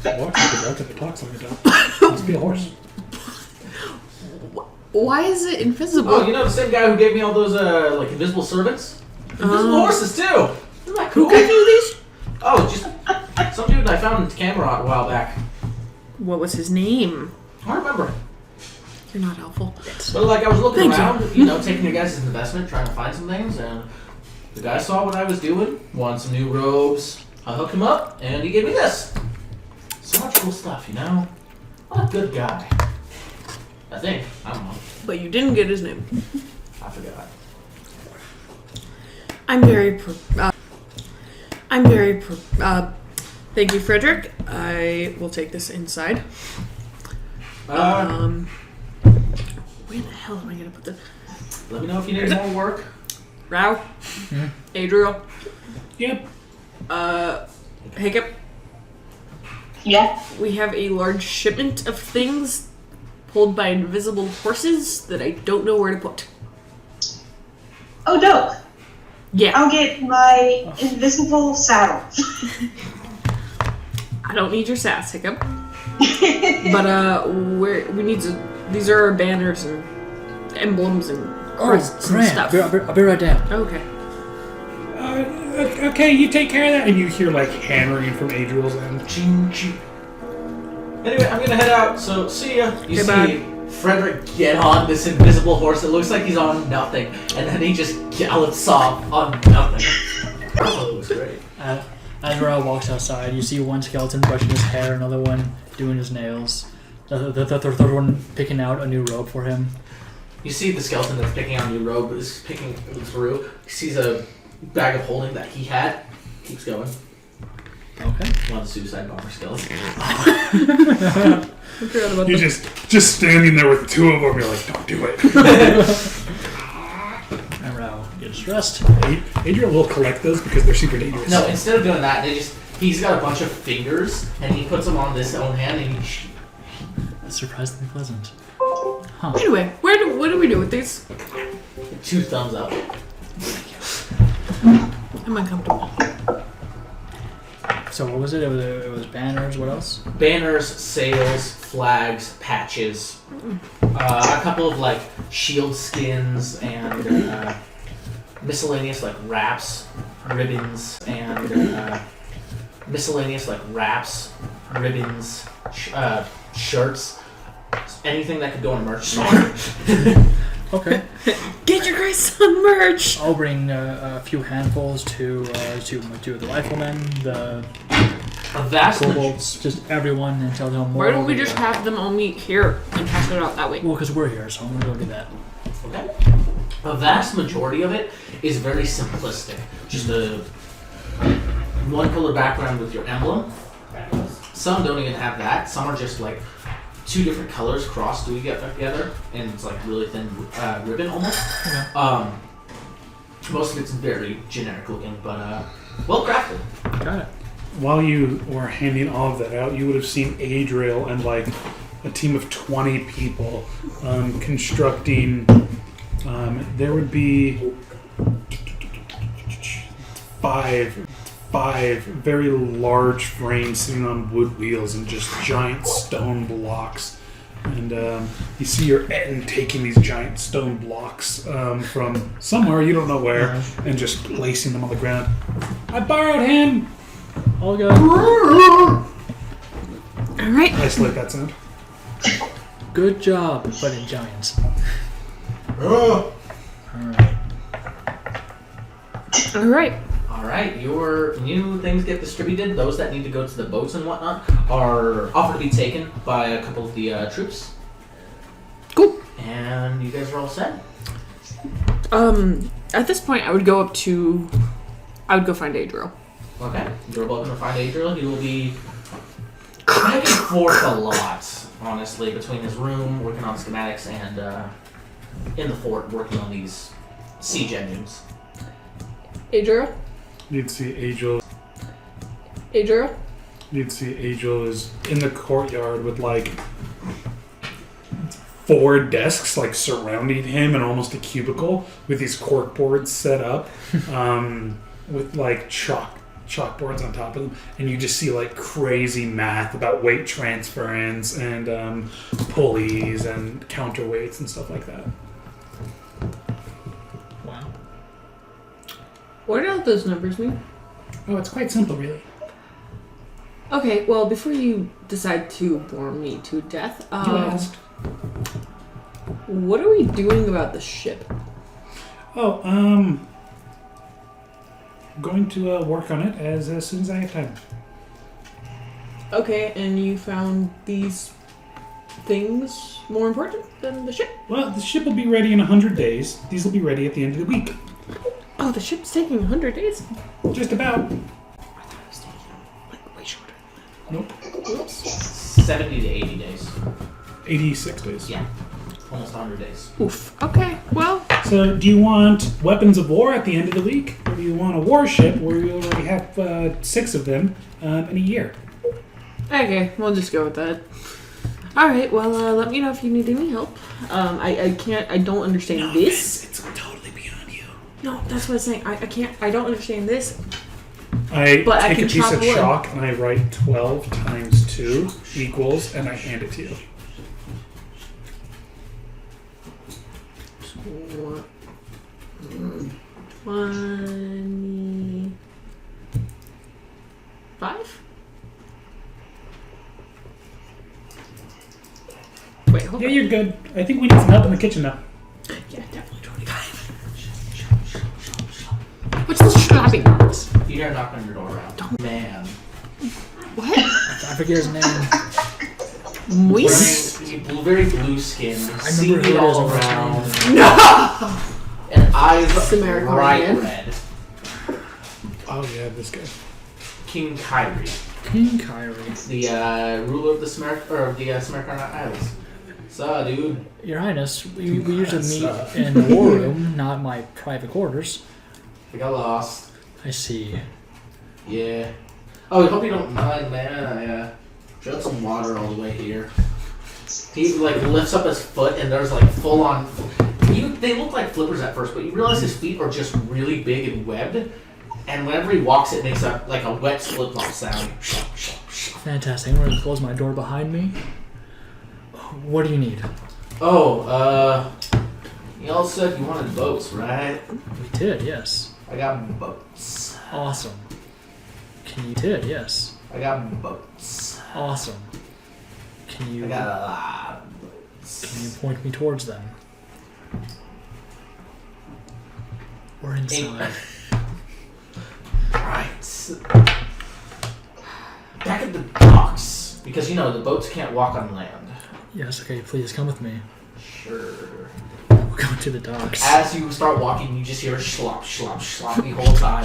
Watch it, if it talks like a dog. Must be a horse. Why is it invisible? Oh, you know the same guy who gave me all those like invisible servants? Invisible horses too! Isn't that cool? Who gave you these? Oh, just some dude I found in Camelot a while back. What was his name? I don't remember. You're not helpful. But like I was looking Thank you. around, taking your guys' investment, trying to find some things, and the guy saw what I was doing, wanted some new robes. I hooked him up, and he gave me this. So much cool stuff, What a good guy. I think. I don't know. But you didn't get his name. I forgot. Thank you, Frederick. I will take this inside. Where the hell am I gonna put this? Let me know if you need more work. Rao? Adriel? Yep. Hiccup? Yeah. We have a large shipment of things pulled by invisible horses that I don't know where to put. Oh, dope. Yeah. I'll get my invisible saddle. I don't need your sass, Hiccup. But, these are our banners and emblems and crusts and Grant, stuff. I'll be right down. Okay. Okay, you take care of that. And you hear like hammering from Adriel's end. Ching, ching. Anyway, I'm gonna head out, so see ya. You Okay, see bye. Frederick get on this invisible horse. It looks like he's on nothing, and then he just gallops off on nothing. Oh, it looks great. As Raoul walks outside, you see one skeleton brushing his hair, another one doing his nails, the third one picking out a new robe for him. You see the skeleton that's picking out a new robe is picking through. He sees a bag of holding that he had. Keeps going. Okay. One of the suicide bomber skeleton. I forgot about You're that. just standing there with the two of them. You're like, don't do it. And Raoul gets dressed. Adriel will collect those because they're super dangerous. No, instead of doing that, he's got a bunch of fingers and he puts them on this own hand and he That's surprisingly pleasant. Anyway, what do we do with these? 2 thumbs up. I'm uncomfortable. So what was it? It was banners. What else? Banners, sails, flags, patches, a couple of like shield skins and miscellaneous like wraps, ribbons, and shirts, anything that could go in a merch store. Okay. Get your Grace on merch! I'll bring a few handfuls to the riflemen, the A vast kobolds, just everyone, and tell them more. Why don't we just have them all meet here and pass it out that way? Well, because we're here, so I'm gonna go do that. Okay. A vast majority of it is very simplistic. Just a one color background with your emblem. Some don't even have that. Some are just like 2 different colors crossed together, and it's like really thin ribbon almost. Okay. Most of it's very generic looking, but well crafted. Got it. While you were handing all of that out, you would have seen Adriel and like a team of 20 people constructing. There would be five very large frames sitting on wood wheels and just giant stone blocks. And you see your Etten taking these giant stone blocks from somewhere, you don't know where, and just placing them on the ground. I borrowed him! All good. Alright. I like that sound. Good job, but in giants. Oh. Alright. Alright. Alright, your new things get distributed. Those that need to go to the boats and whatnot are offered to be taken by a couple of the troops. Cool. And you guys are all set. At this point, I would go find Adriel. Okay, you're welcome to find Adriel. He will be back and forth a lot, honestly, between his room, working on schematics, and in the fort, working on these siege engines. Adriel? You'd see Adriel. Adriel? You'd see Adriel is in the courtyard with like 4 desks like surrounding him and almost a cubicle with these cork boards set up with like chalkboards on top of them, and you just see like crazy math about weight transference and pulleys and counterweights and stuff like that. Wow. What do all those numbers mean? Oh, it's quite simple, really. Okay, well, before you decide to bore me to death, You asked. what are we doing about the ship? Oh, I'm going to work on it as soon as I have time. Okay, and you found these things more important than the ship? Well, the ship will be ready in 100 days. These will be ready at the end of the week. Oh, the ship's taking 100 days? Just about. I thought it was taking, like, way shorter. Nope. Oops. 70 to 80 days. 86 days. Yeah, almost 100 days. Oof. Okay, well, So, do you want weapons of war at the end of the week? Or do you want a warship where you already have 6 of them in a year? okay, we'll just go with that. Alright, well, let me know if you need any help. I don't understand this. It's totally beyond you. No, that's what I'm saying. I don't understand this. I But I take can a piece chop of wood. chalk and I write 12 times 2 equals, and I hand it to you. 25? Wait, hold Yeah, on. you're good. I think we need some help in the kitchen now. Yeah, definitely 25. What's the strapping box? You dare knock on your door around. Man. What? I forget his name. Moist? Very blue skin. I remember Seaweed who it is all on the around. team. And eyes Samaritan bright man. red. Oh yeah, this guy. King Kyrie. King Kyrie. The ruler of the Samaritan Isles. So, dude. Your Highness, we usually meet That's, in the war room, not my private quarters. I got lost. I see. Yeah. Oh, I hope you don't mind, man. I drank some water all the way here. He lifts up his foot and there's full on. They look like flippers at first, but you realize his feet are just really big and webbed. And whenever he walks, it makes a wet slip knot sound. Fantastic. I'm going to close my door behind me. What do you need? Oh, you all said you wanted boats, right? We did, yes. I got boats. Awesome. You did, yes. I got boats. Awesome. Can I you got a lot of boats. point me towards them? We're inside. Right. Back at the docks, because the boats can't walk on land. Yes, okay, please come with me. Sure. We'll go to the docks. As you start walking, you just hear slop, slop, slop the whole time.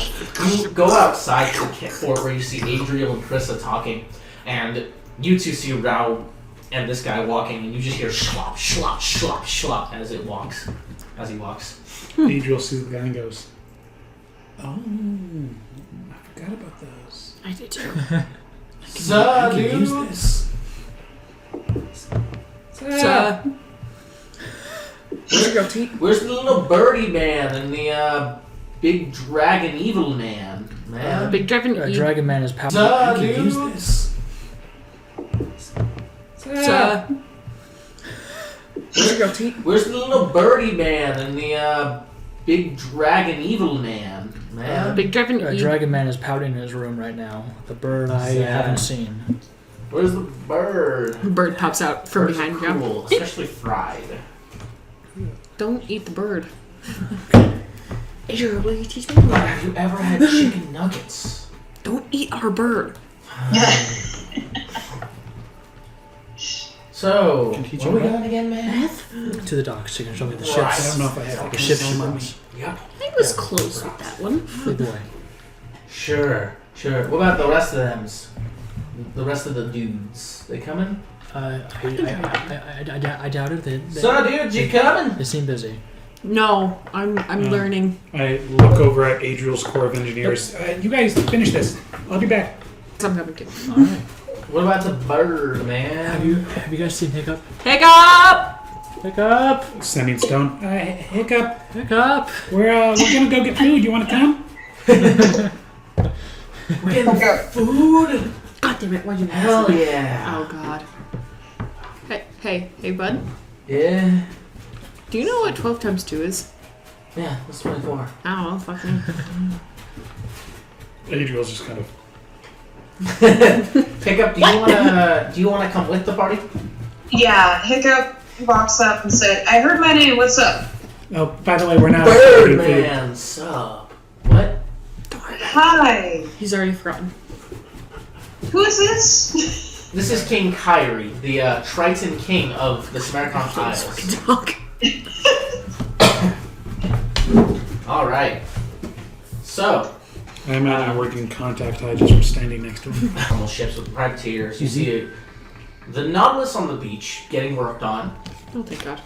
You go outside to the fort where you see Adriel and Krista talking, and you two see Rao and this guy walking, and you just hear slop, slop, slop, slop as he walks. Adriel sees the guy and goes, "Oh, I forgot about those. I did too. So, I can use dude. this." Where's the little birdie man and the big dragon evil man? Man. Big Dragon Dragon Man is powerful. Duh, I can use dude. this. Where's the little birdie man and the big dragon evil man? Man. Big Dragon Dragon Man is pouting in his room right now. The bird I Sad. haven't seen. Where's the bird? Bird pops out from Bird's behind you. cool, especially fried. Don't eat the bird. Adriel, will you teach me? Have you ever had chicken nuggets? Don't eat our bird. So, Can teach what are we you doing again, man? To the docks. You can show me the Right. I ships. don't know if I have The to ship film on shows. Yep. I was close with that one. Big boy. Sure. What about the rest of them? The rest of the dudes? They coming? I doubt it. They So, dudes, you coming? seem busy. No, I'm learning. I look over at Adriel's Corps of Engineers. You guys finish this. I'll be back. I'm coming too. All right. What about the bird, man? Have you guys seen Hiccup? Hiccup! Hiccup! Sending Stone. Hiccup. Hiccup! We're gonna go get food. You want to come? We're getting food? God damn it, why'd you Hell yeah. Oh god. Hey, bud. Yeah. Do you know what 12 times 2 is? Yeah, that's 24. I don't know, fucking. Adriel's just kind of. Hiccup, do you wanna come with the party? Yeah, Hiccup walks up and said, "I heard my name, what's up?" Oh, by the way, we're not. Birdman, sup? What? Hi, He's already forgotten. who is this? This is King Kyrie, the Triton King of the Samaritan Isles. Dog. Alright. So, I imagine we're getting contact high just from standing next to him. normal ships with privateers. You see the Nautilus on the beach getting worked on. Oh, thank god.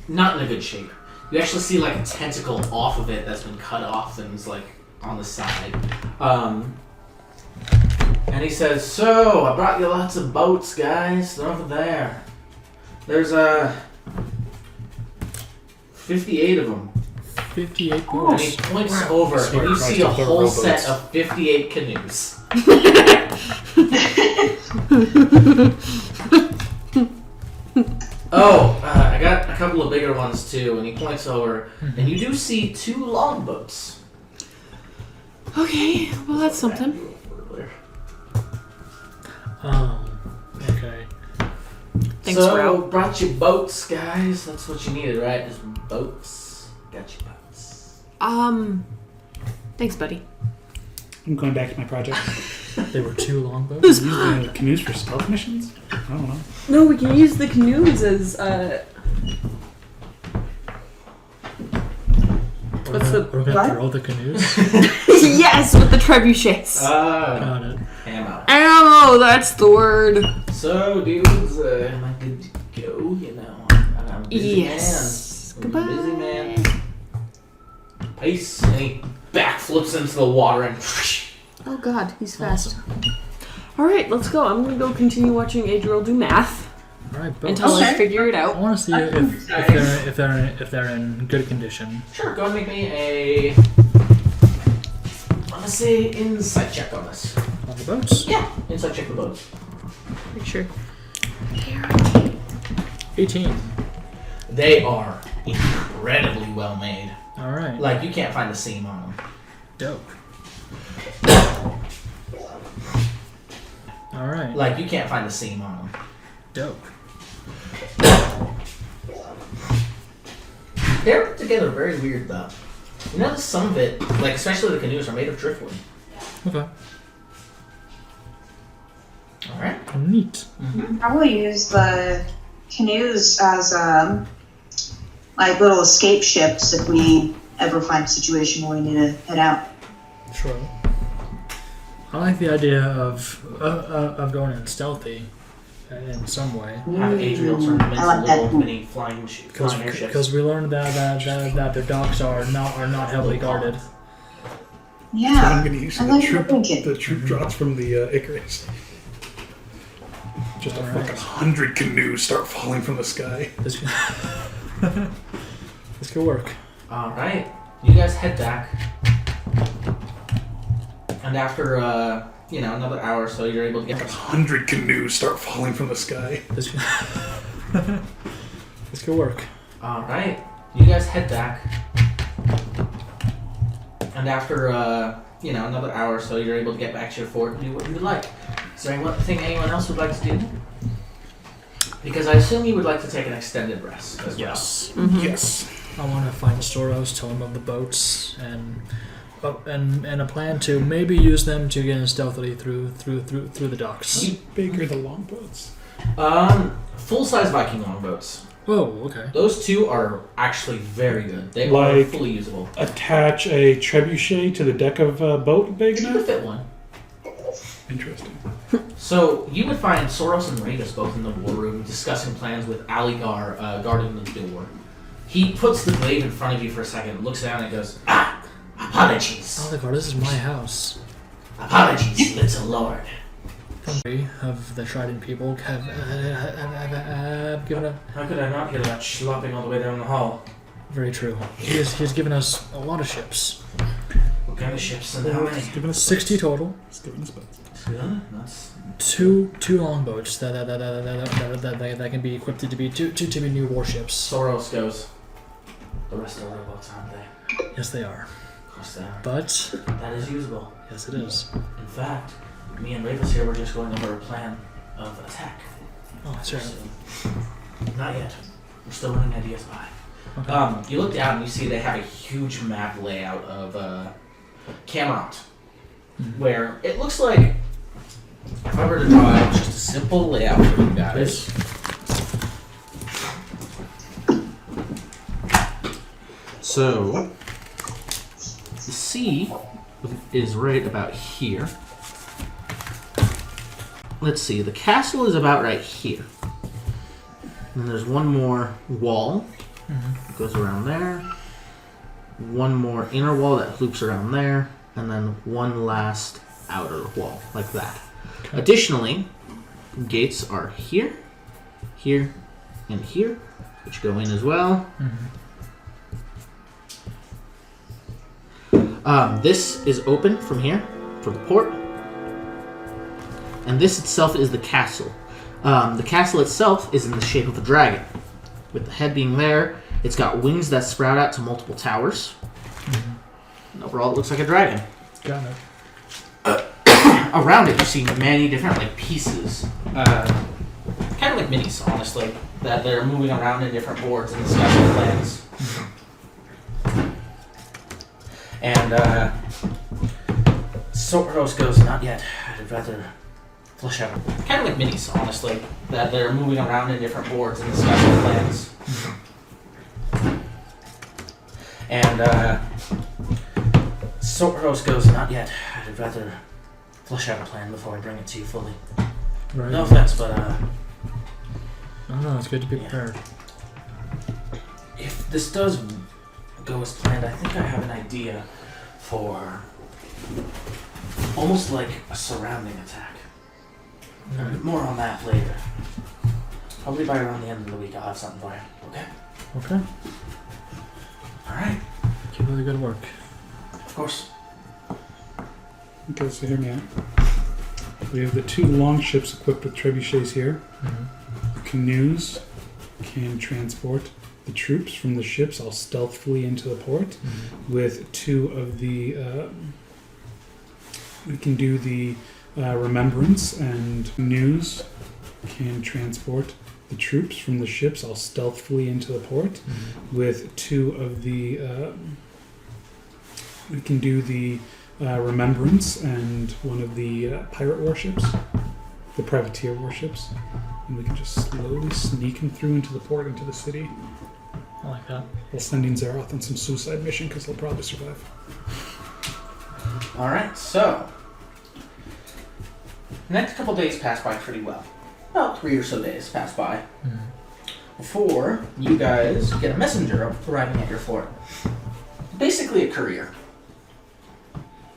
Not in a good shape. You actually see a tentacle off of it that's been cut off and is on the side. And he says, "So, I brought you lots of boats, guys. They're over there. There's 58 of them." 58 And boats. he points over, and you see a whole set of 58 canoes. I got a couple of bigger ones. ones too, and he points over, and you do see 2 longboats. Okay, well that's something. Okay. Thanks, so, Ralph. brought you boats, guys. That's what you needed, right? Just boats. Got you boats. Thanks, buddy. I'm going back to my project. There were 2 longboats. Use the canoes for stealth missions? I don't know. No, we can use the canoes as What's the We're gonna throw the canoes. yes, with the trebuchets. Got it. Ammo. Ammo, that's the word. So, dudes, am I good to go? You know, I'm a busy Yes. man. Goodbye. I'm a busy man. Peace. And he backflips into the water and... Oh god, he's fast. Awesome. Alright, let's go. I'm gonna go continue watching Adriel do math All right, boats. until I Okay. figure it I out. want to see if they're in good condition. Sure, go and make me a... I'm gonna say insight check on this. On the boats. Yeah, insight check the boats. Pretty sure. 18. They are incredibly well made. All right. Like, you can't find a seam on them. Dope. All right. Like, you can't find a seam on them. Dope. They're put together very weird, though. You notice some of it, like, especially the canoes, are made of driftwood. Okay. Alright? Neat. Probably use the canoes as like little escape ships if we ever find a situation where we need to head out. Sure. I like the idea of going in stealthy in some way. Have Adriel turn them I like into that. little mini flying airships. Because we learned that the docks are not heavily guarded. So Yeah. I'm going to use I the like troop, thinking. the troop drops from the Icarus. Just a Alright. fucking 100 canoes start falling from the sky. This could work. Alright. You guys head back. And after, another hour or so, you're able to get... 100 canoes start falling from the sky. This could work. Alright. You guys head back. And after, another hour or so, you're able to get back to your fort and do what you would like. Is there anything anyone else would like to do? Because I assume you would like to take an extended rest as well. Yes. I want to find Soros, tell him of the boats, and a plan to maybe use them to get in stealthily through the docks. How big are the longboats? Full-size Viking longboats. Oh, okay. Those 2 are actually very good. They are Like- fully usable. Attach a trebuchet to the deck of a boat big You could enough? fit one. Interesting. So you would find Soros and Ragus both in the war room discussing plans with Aligar guarding the door. He puts the glaive in front of you for a second, looks down and goes, apologies. Oh, God, this is my house. Apologies, little lord. Three of the Trident people have given up. How could I not hear that slopping all the way down the hall? Very true. He's given us a lot of ships. What kind of ships and how many? He's giving us 60 total. He's giving us boats. That's... Two longboats that can be equipped to be be new warships. Soros goes, the rest are rowboats, aren't they? Yes, they are. Of course they are. But That is usable. yes, it is. In fact, me and Ravis here were just going over a plan of attack. Oh, that's right. So, not yet. We're still running ideas by. Okay. You look down and you see they have a huge map layout of Camelot, where it looks like, if I were to draw out just a simple layout for you guys. So, the sea is right about here. Let's see, the castle is about right here. And there's one more wall that goes around there. One more inner wall that loops around there. And then one last outer wall, like that. Okay. Additionally, gates are here, here, and here, which go in as well. This is open from here for the port. And this itself is the castle. The castle itself is in the shape of a dragon, with the head being there, It's got wings that sprout out to multiple towers. And overall, it looks like a dragon. Got it. Around it, you see many different pieces, kind of like minis, honestly, that they're moving around in different boards in the special plans. And Soros goes, not yet. I'd rather flesh out. Kind of like minis, honestly, that they're moving around in different boards in the special plans. And Soros goes, not yet. I'd rather flesh out a plan before I bring it to you fully. Right. No offense, but No, it's good to be prepared. if this does go as planned, I think I have an idea for almost like a surrounding attack. More on that later. Probably by around the end of the week, I'll have something for you. Okay? Okay. All right. Keep really good work. Of course. Okay, so hear me out. We have the 2 long ships equipped with trebuchets here. The canoes can transport the troops from the ships all stealthily into the port. With 2 of the... we can do the remembrance, and canoes can transport the troops from the ships all stealthily into the port. With 2 of the... we can do the remembrance and one of the pirate warships, the privateer warships, and we can just slowly sneak them through into the port, into the city, I like that. while sending Zeroth on some suicide mission because they'll probably survive. All right, so next couple days pass by pretty well. About 3 or so days pass by before you guys get a messenger arriving at your fort. Basically a courier.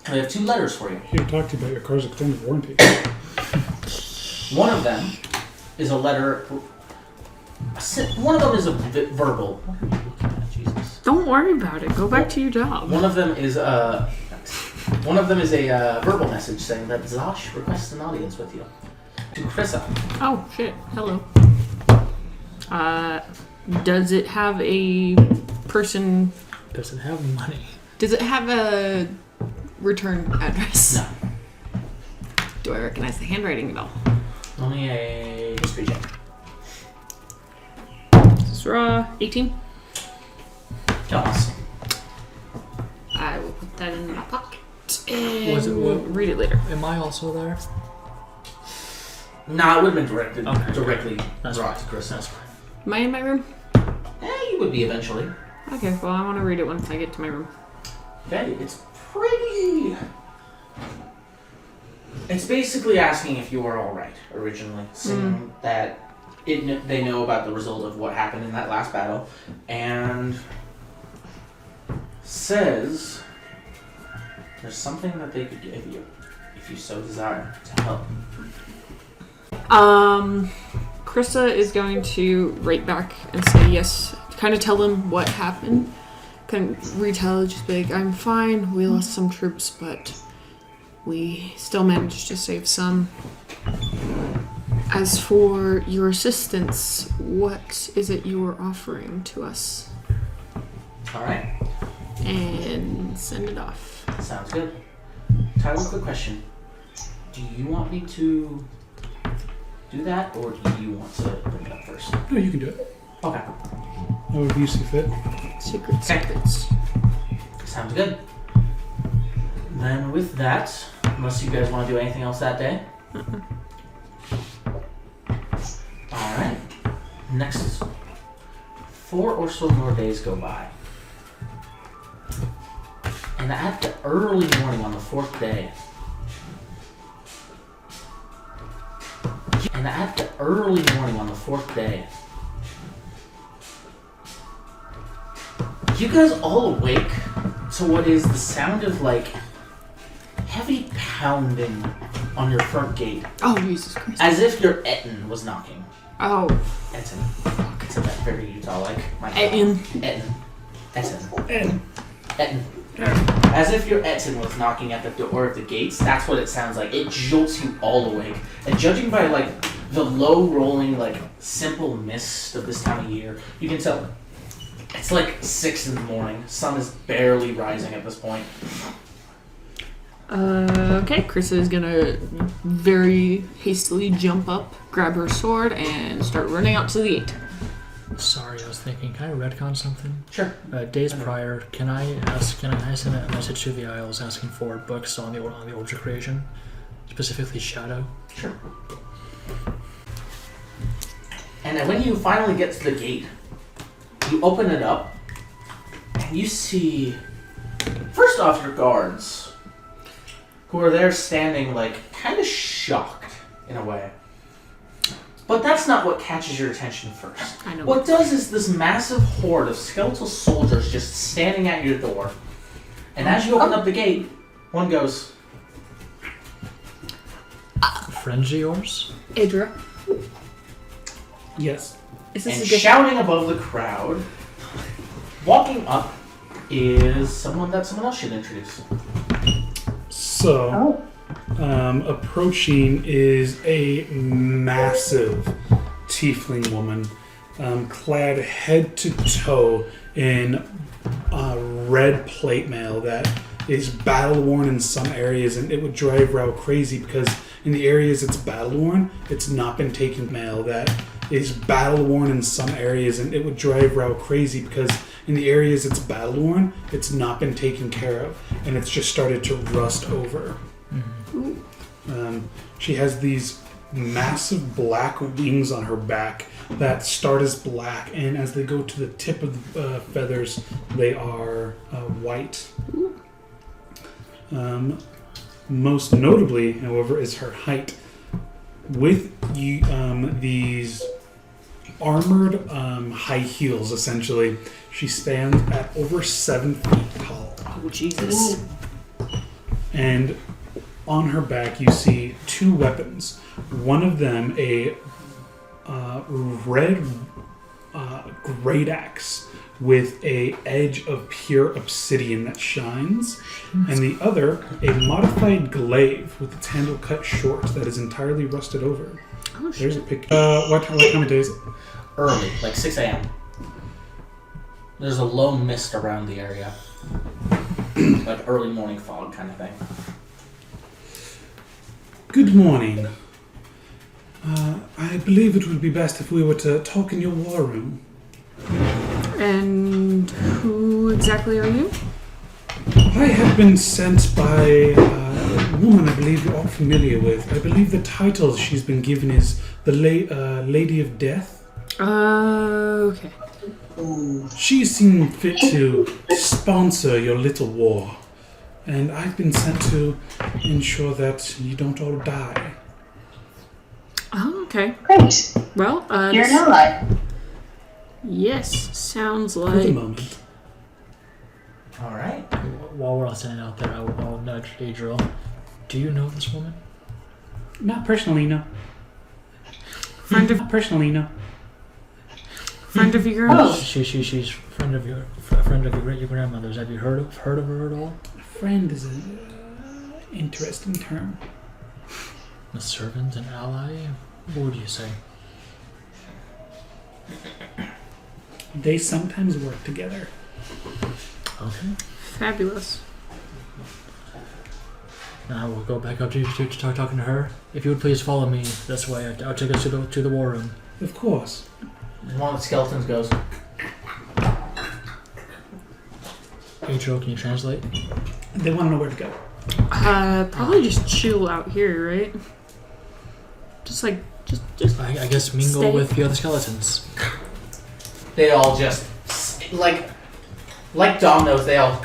I have 2 letters for you. Here, talk to you about your car's extended warranty. One of them is a letter. One of them is a verbal. What are you looking at, Jesus? Don't worry about it. Go back to your job. One of them is a. One of them is a verbal message saying that Zosh requests an audience with you. To Krissa. Oh, shit. Hello. Does it have a person... Does it have money? Does it have a return address? No. Do I recognize the handwriting at all? Only a history check. This is raw. 18. Thomas. I will put that in my pocket. And Was it- we'll read it later. Am I also there? Nah, it would have been directly That's brought to Krissa. That's fine. Am I in my room? You would be eventually. Okay, well, I want to read it once I get to my room. Okay, it's pretty. It's basically asking if you are all right. Originally, saying that they know about the result of what happened in that last battle, and says there's something that they could give you if you so desire to help. Krissa is going to write back and say yes. Kind of tell them what happened. Kind of retell, just be like, I'm fine. We lost some troops, but we still managed to save some. As for your assistance, what is it you are offering to us? All right, And send it off. sounds good. Tyler, quick question: do you want me to do that, or do you want to bring it up first? No, you can do it. Okay, However you see fit. Secrets. sounds good. Then with that, unless you guys want to do anything else that day. Alright. Next 4 or so more days go by. And at the early morning on the 4th day. You guys all awake to what is the sound of heavy pounding on your front gate. Oh, Jesus Christ. As if your Etten was knocking. Oh, Etten. It's a very Utah-like. My God. Etten. Etten. As if your Etten was knocking at the door of the gates. That's what it sounds like. It jolts you all awake. And judging by the low rolling simple mist of this time of year, you can tell It's like 6 in the morning. Sun is barely rising at this point. Okay, Krista is gonna very hastily jump up, grab her sword, and start running out to the gate. Sorry, I was thinking, can I retcon something? Sure. Days prior, can I send a message to the Isles asking for books on the Order creation? Specifically Shadow? Sure. And then when you finally get to the gate, you open it up, and you see, first off, your guards, who are there standing, like, kind of shocked, in a way. But that's not what catches your attention first. I know. What does is this massive horde of skeletal soldiers just standing at your door. And as you open up the gate, one goes, Friends of yours? Idra, Yes. is this and a good... shouting above the crowd, walking up is someone that someone else should introduce. So, approaching is a massive tiefling woman, clad head to toe in red plate mail that is battle worn in some areas, and it would drive Rao crazy because in the areas it's battle worn, it's not been taken mail that is battle worn in some areas, and it would drive Rao crazy because in the areas it's battle worn, it's not been taken care of, and it's just started to rust over. She has these massive black wings on her back that start as black, and as they go to the tip of the feathers, they are white. Most notably, however, is her height. With these armored high heels, essentially, she stands at over 7 feet tall. Oh, Jesus. And on her back, you see 2 weapons. One of them, a red great axe with a edge of pure obsidian that shines, and the other, a modified glaive with its handle cut short that is entirely rusted over. Oh, shit. There's a picture. What time of day is it? Early, like 6 a.m. There's a low mist around the area. Like early morning fog kind of thing. Good morning. I believe it would be best if we were to talk in your war room. And who exactly are you? I have been sent by a woman I believe you're all familiar with. I believe the title she's been given is the Lady of Death. Okay. She's seen fit to sponsor your little war. And I've been sent to ensure that you don't all die. Oh, okay. Great. Well, You're an ally. yes, sounds For the like... moment. Alright. While we're all standing out there, I'll nudge Adriel. Do you know this woman? Not personally, no. Friend of... Not personally, no. Friend of your... Oh. She's friend of your grandmother's. Have you heard of her at all? Friend is an interesting term. A servant, an ally? What would you say? They sometimes work together. Okay. Fabulous. Now we'll go back up to start talking to her. If you would please follow me this way, I'll take us to the war room. Of course. One of the skeletons goes, Adriel, can you translate? They want to know where to go. Probably just chill out here, right? Just like, just I guess mingle Stay. with the other skeletons. they all just, like dominoes, they all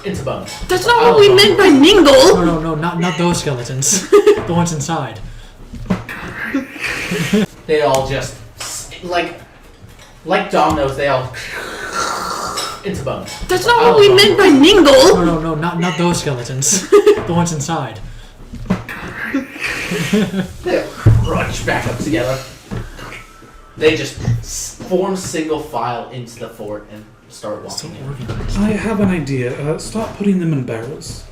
into bones. That's not what we meant by mingle! No, not those skeletons. The ones inside. They all just, like dominoes, they all into bones. That's not what we meant by mingle! No, not those skeletons. The ones inside. They crunch back up together. They just form single file into the fort and start So walking in. organized. I have an idea. Start putting them in barrels.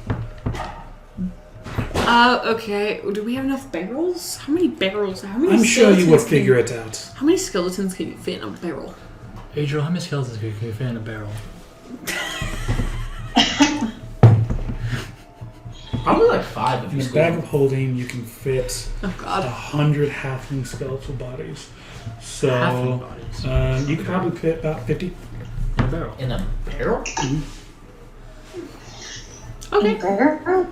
Okay. Do we have enough barrels? How many barrels? How many I'm sure you would skeletons figure it out. How many skeletons can you fit in a barrel? Adriel, how many skeletons can you fit in a barrel? Probably like 5 if In you a squeeze bag them. of holding, you can fit Oh God. 100 halfling skeletal bodies. So Halfling bodies. you could probably fit about 50. In a barrel. In a barrel? Okay. Barrel?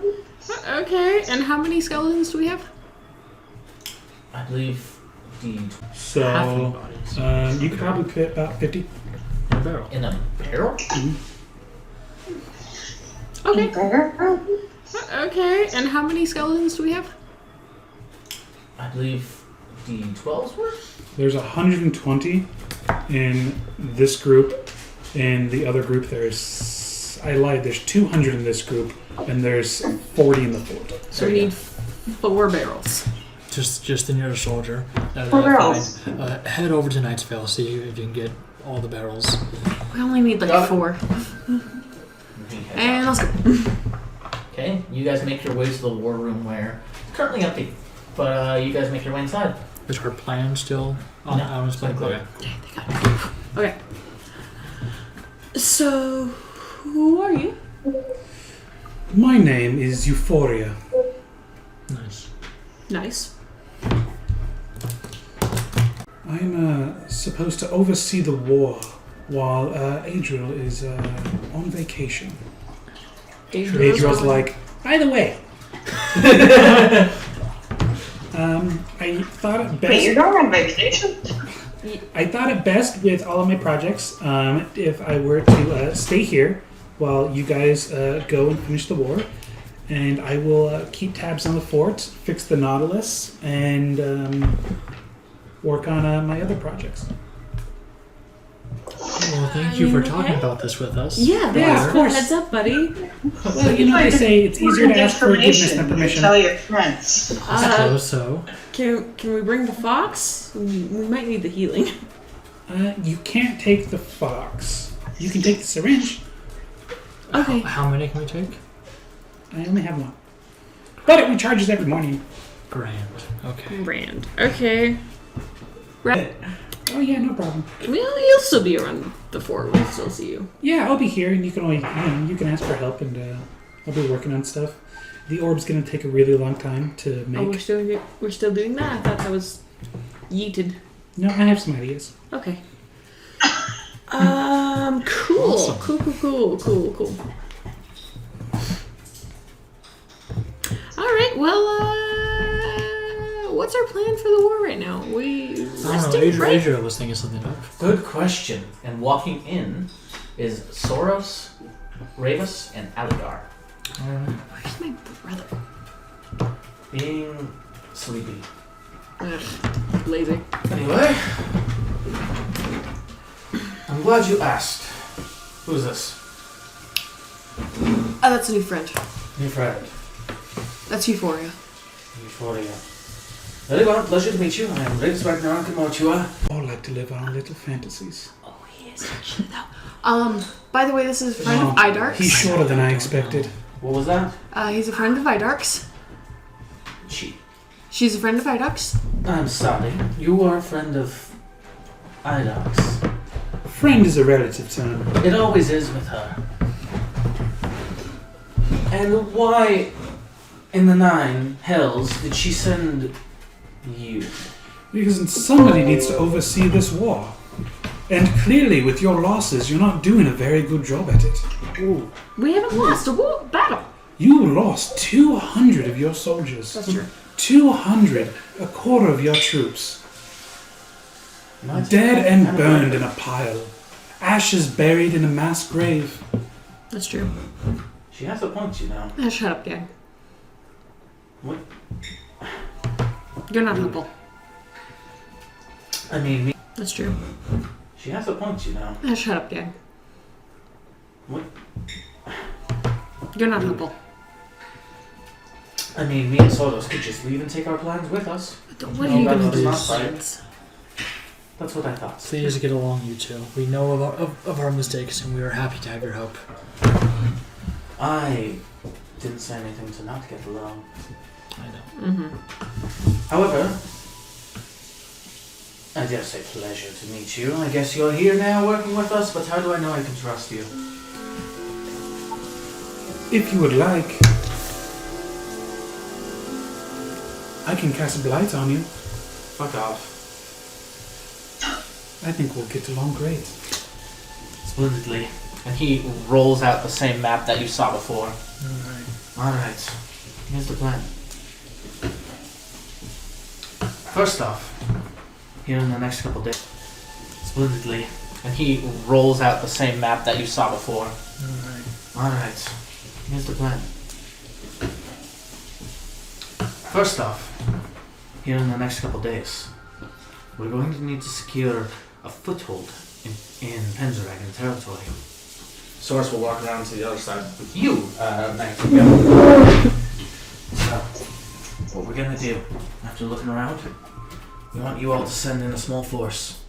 Okay. And how many skeletons do we have? I believe the So Halfling bodies. you could probably fit about 50. In a barrel. in a barrel? Okay. Barrel? Okay. And how many skeletons do we have? I believe the 12s were? There's 120 in this group. In the other group, I lied. There's 200 in this group, and there's 40 in the fort. So we need 4 barrels. Just in your soldier. 4 barrels. Head over to Knight's Vale, see if you can get all the barrels. We only need like Got it. 4. And let's go. Okay, you guys make your way to the war room where it's currently empty. But you guys make your way inside. Is her plan still on No, Alan's plan? it's Okay. Okay. So, who are you? My name is Euphoria. Nice. Nice. I'm supposed to oversee the war while Adriel is on vacation. Adriel's like, by the way, I thought it Wait, you're best. going on vacation? I thought it best with all of my projects if I were to stay here while you guys go and finish the war, and I will keep tabs on the fort, fix the Nautilus, and work on my other projects. Well, thank you for talking about this with us. Yeah, Yeah, of course. Heads up, buddy. Well, you know they say it's easier to ask for forgiveness than permission. Tell your friends. I suppose so. Can we bring the fox? We might need the healing. You can't take the fox. You can take the syringe. Okay. How many can we take? I only have one. But it recharges every morning. Grand. Okay. Brand. Okay. Right. Oh yeah, no problem. Well, you'll still be around the fort. We'll still see you. Yeah, I'll be here, and you can always, you can ask for help, and I'll be working on stuff. The orb's gonna take a really long time to make. Oh, we're still doing that. I thought that was yeeted. No, I have some ideas. Okay. Cool. Awesome. Cool. All right. Well, what's our plan for the war right now? We I don't know. resting, right? Adriel was thinking something up. Good question. And walking in is Soros, Ravus, and Aligar. Alright. Where's my brother? Being sleepy. Ugh, lazy. Anyway, I'm glad you asked. Who's this? Oh, that's a new friend. New friend. That's Euphoria. Euphoria. Very well, pleasure to meet you. I am Riggs Ragnar Kamochua. All like to live our little fantasies. Oh, he is actually though. By the way, this is a friend of Idark's. He's shorter than I expected. What was that? He's a friend of Idark's. She's a friend of Idark's. I'm sorry. You are a friend of Idox. Friend is a relative term. It always is with her. And why in the 9 hells did she send you? Because somebody needs to oversee this war. And clearly, with your losses, you're not doing a very good job at it. Ooh. We haven't lost a battle. You lost 200 of your soldiers. That's true. 200, a quarter of your troops. Dead and burned in a pile. Ashes buried in a mass grave. That's true. She has a point, you know. Shut up, Dad. What? You're not helpful. I mean, That's true. she has a point, you know. Shut up, Dad. What? You're not helpful. I mean, me and Soros could just leave and take our plans with us. What are you that gonna was do? not right. That's what I thought. Please get along, you two. We know of our mistakes, and we are happy to have your help. I didn't say anything to not get along. I know. Mm-hmm. However, I dare say pleasure to meet you. I guess you're here now working with us, but how do I know I can trust you? If you would like, I can cast a blight on you. Fuck off. I think we'll get along great. Splendidly. And he rolls out the same map that you saw before. Alright. Here's the plan. First off, here in the next couple days. Splendidly. And he rolls out the same map that you saw before. Alright. Here's the plan. First off, here in the next couple days, we're going to need to secure a foothold in Pendragon territory. Source will walk around to the other side with you, Magneto. So, what we're gonna do, after looking around, we want you all to send in a small force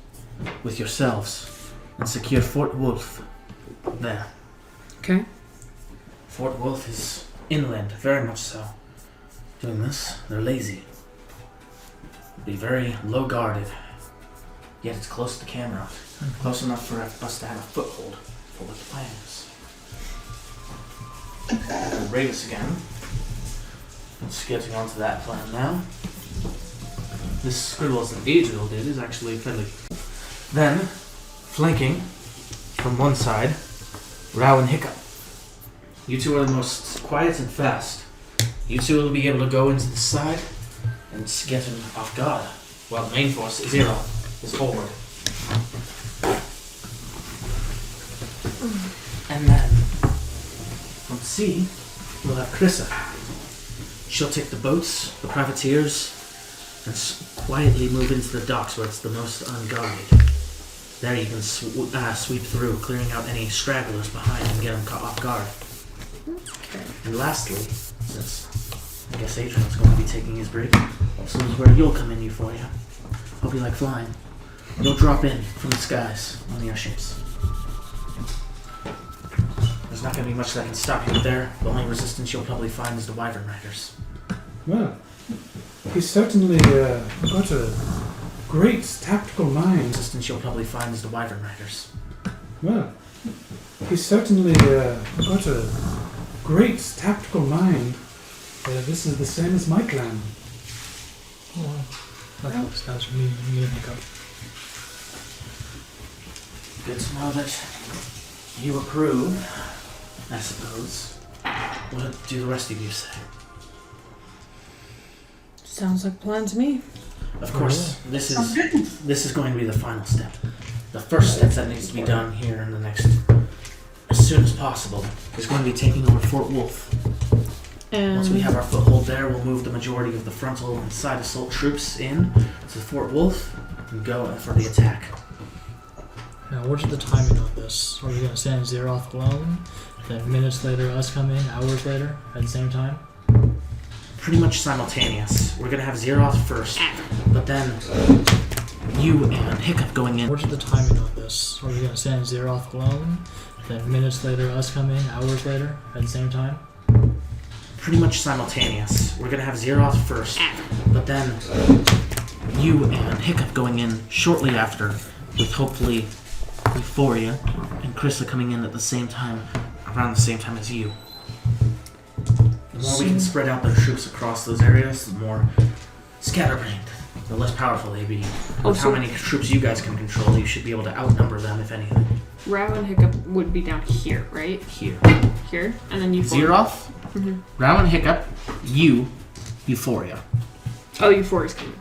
with yourselves and secure Fort Wulf there. Okay. Fort Wulf is inland, very much so. Doing this, they're lazy. Be very low guarded. Yet it's close to camera. Close enough for us to have a foothold for what the plan is. We'll raid us again. Let's getting onto that plan now. This scribble, as Adriel did, is actually fairly. Then, flanking from one side, Rao and Hiccup. You two are the most quiet and fast. You two will be able to go into the side and get him off guard, while the main force, Zero, is forward. And then, from sea, we'll have Krissa. She'll take the boats, the privateers, and quietly move into the docks where it's the most unguarded. There you can sweep through, clearing out any stragglers behind and get them caught off guard. Okay. And lastly, since I guess Adrian's going to be taking his break, this is where you'll come in, Euphoria. Hope you like flying. You'll drop in from the skies on the airships. There's not going to be much that can stop you there. The only resistance you'll probably find is the Wyvern Riders. Well, he's certainly got a great tactical mind. Resistance you'll probably find is the Wyvern Riders. Well, he's certainly got a great tactical mind. This is the same as my clan. Oh, that helps. That's me and Hiccup. Good to know that you approve, I suppose. What do the rest of you say? Sounds like a plan to me. Of course, this is going to be the final step. The first step that needs to be done here in the next, as soon as possible, is going to be taking over Fort Wulf. And Once we have our foothold there, we'll move the majority of the frontal and side assault troops in to Fort Wulf and go for the attack. Now, what's the timing on this? Are we going to send Zeroth alone? Then minutes later, us come in, hours later, at the same time? Pretty much simultaneous. We're going to have Zeroth first, but then you and Hiccup going in. What's the timing on this? Are we going to send Zeroth alone? Then minutes later, us come in, hours later, at the same time? Pretty much simultaneous. We're going to have Zeroth first, but then you and Hiccup going in shortly after, with hopefully Euphoria and Krista coming in at the same time, around the same time as you. The more we can spread out their troops across those areas, the more scatterbrained, the less powerful they be. With how many troops you guys can control, you should be able to outnumber them, if anything. Rao and Hiccup would be down here, right? Here. Here? And then you Zeroth, Rao and Hiccup, you, Euphoria. Oh, Euphoria's coming.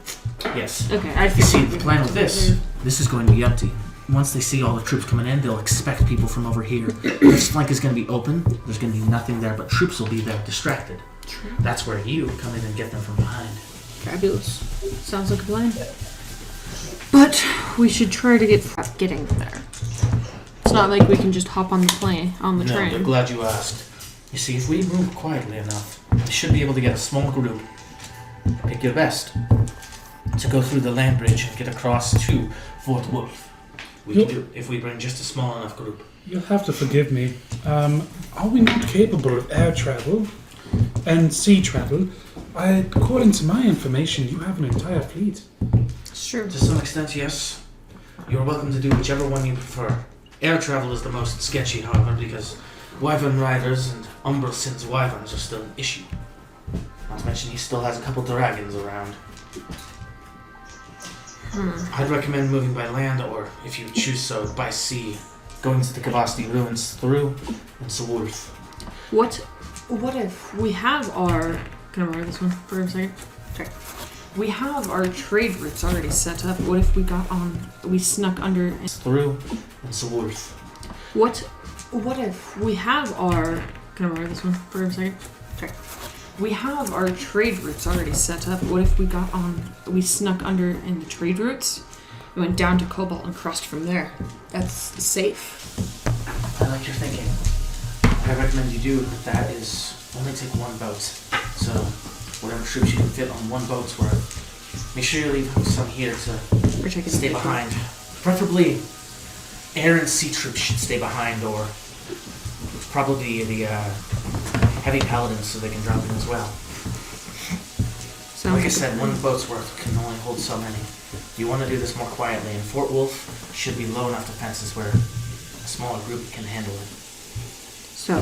Yes. Okay, I You feel see, the plan with this is going to be empty. Once they see all the troops coming in, they'll expect people from over here. This flank is going to be open. There's going to be nothing there, but troops will be there, distracted. That's where you come in and get them from behind. Fabulous. Sounds like a plan. But we should try to get getting there. It's not like we can just hop on the plane, on the No, train. I'm glad you asked. You see, if we move quietly enough, we should be able to get a small group. Pick your best. To go through the land bridge and get across to Fort Wulf. We can do if we bring just a small enough group. You'll have to forgive me. Are we not capable of air travel and sea travel? According to my information, you have an entire fleet. It's true. To some extent, yes. You're welcome to do whichever one you prefer. Air travel is the most sketchy, however, because wyvern riders and Umbrasyn's wyverns are still an issue. Not to mention he still has a couple dragons around. I'd recommend moving by land or, if you choose so, by sea. Going to the Kavasti ruins through into Wulf. What if we have our... Can I borrow this one for a second? Okay. We have our trade routes already set up. What if we snuck under... Through into Wulf. What if we have our... Can I borrow this one for a second? Okay. We have our trade routes already set up. What if we snuck under in the trade routes and went down to Cobalt and crossed from there? That's safe. I like your thinking. What I recommend you do that is only take one boat. So, whatever troops you can fit on one boat's worth, make sure you leave some here to stay behind. Preferably, air and sea troops should stay behind, or probably the heavy paladins so they can drop in as well. Like I said, one boat's worth can only hold so many. You want to do this more quietly, and Fort Wulf should be low enough defenses where a smaller group can handle it. So,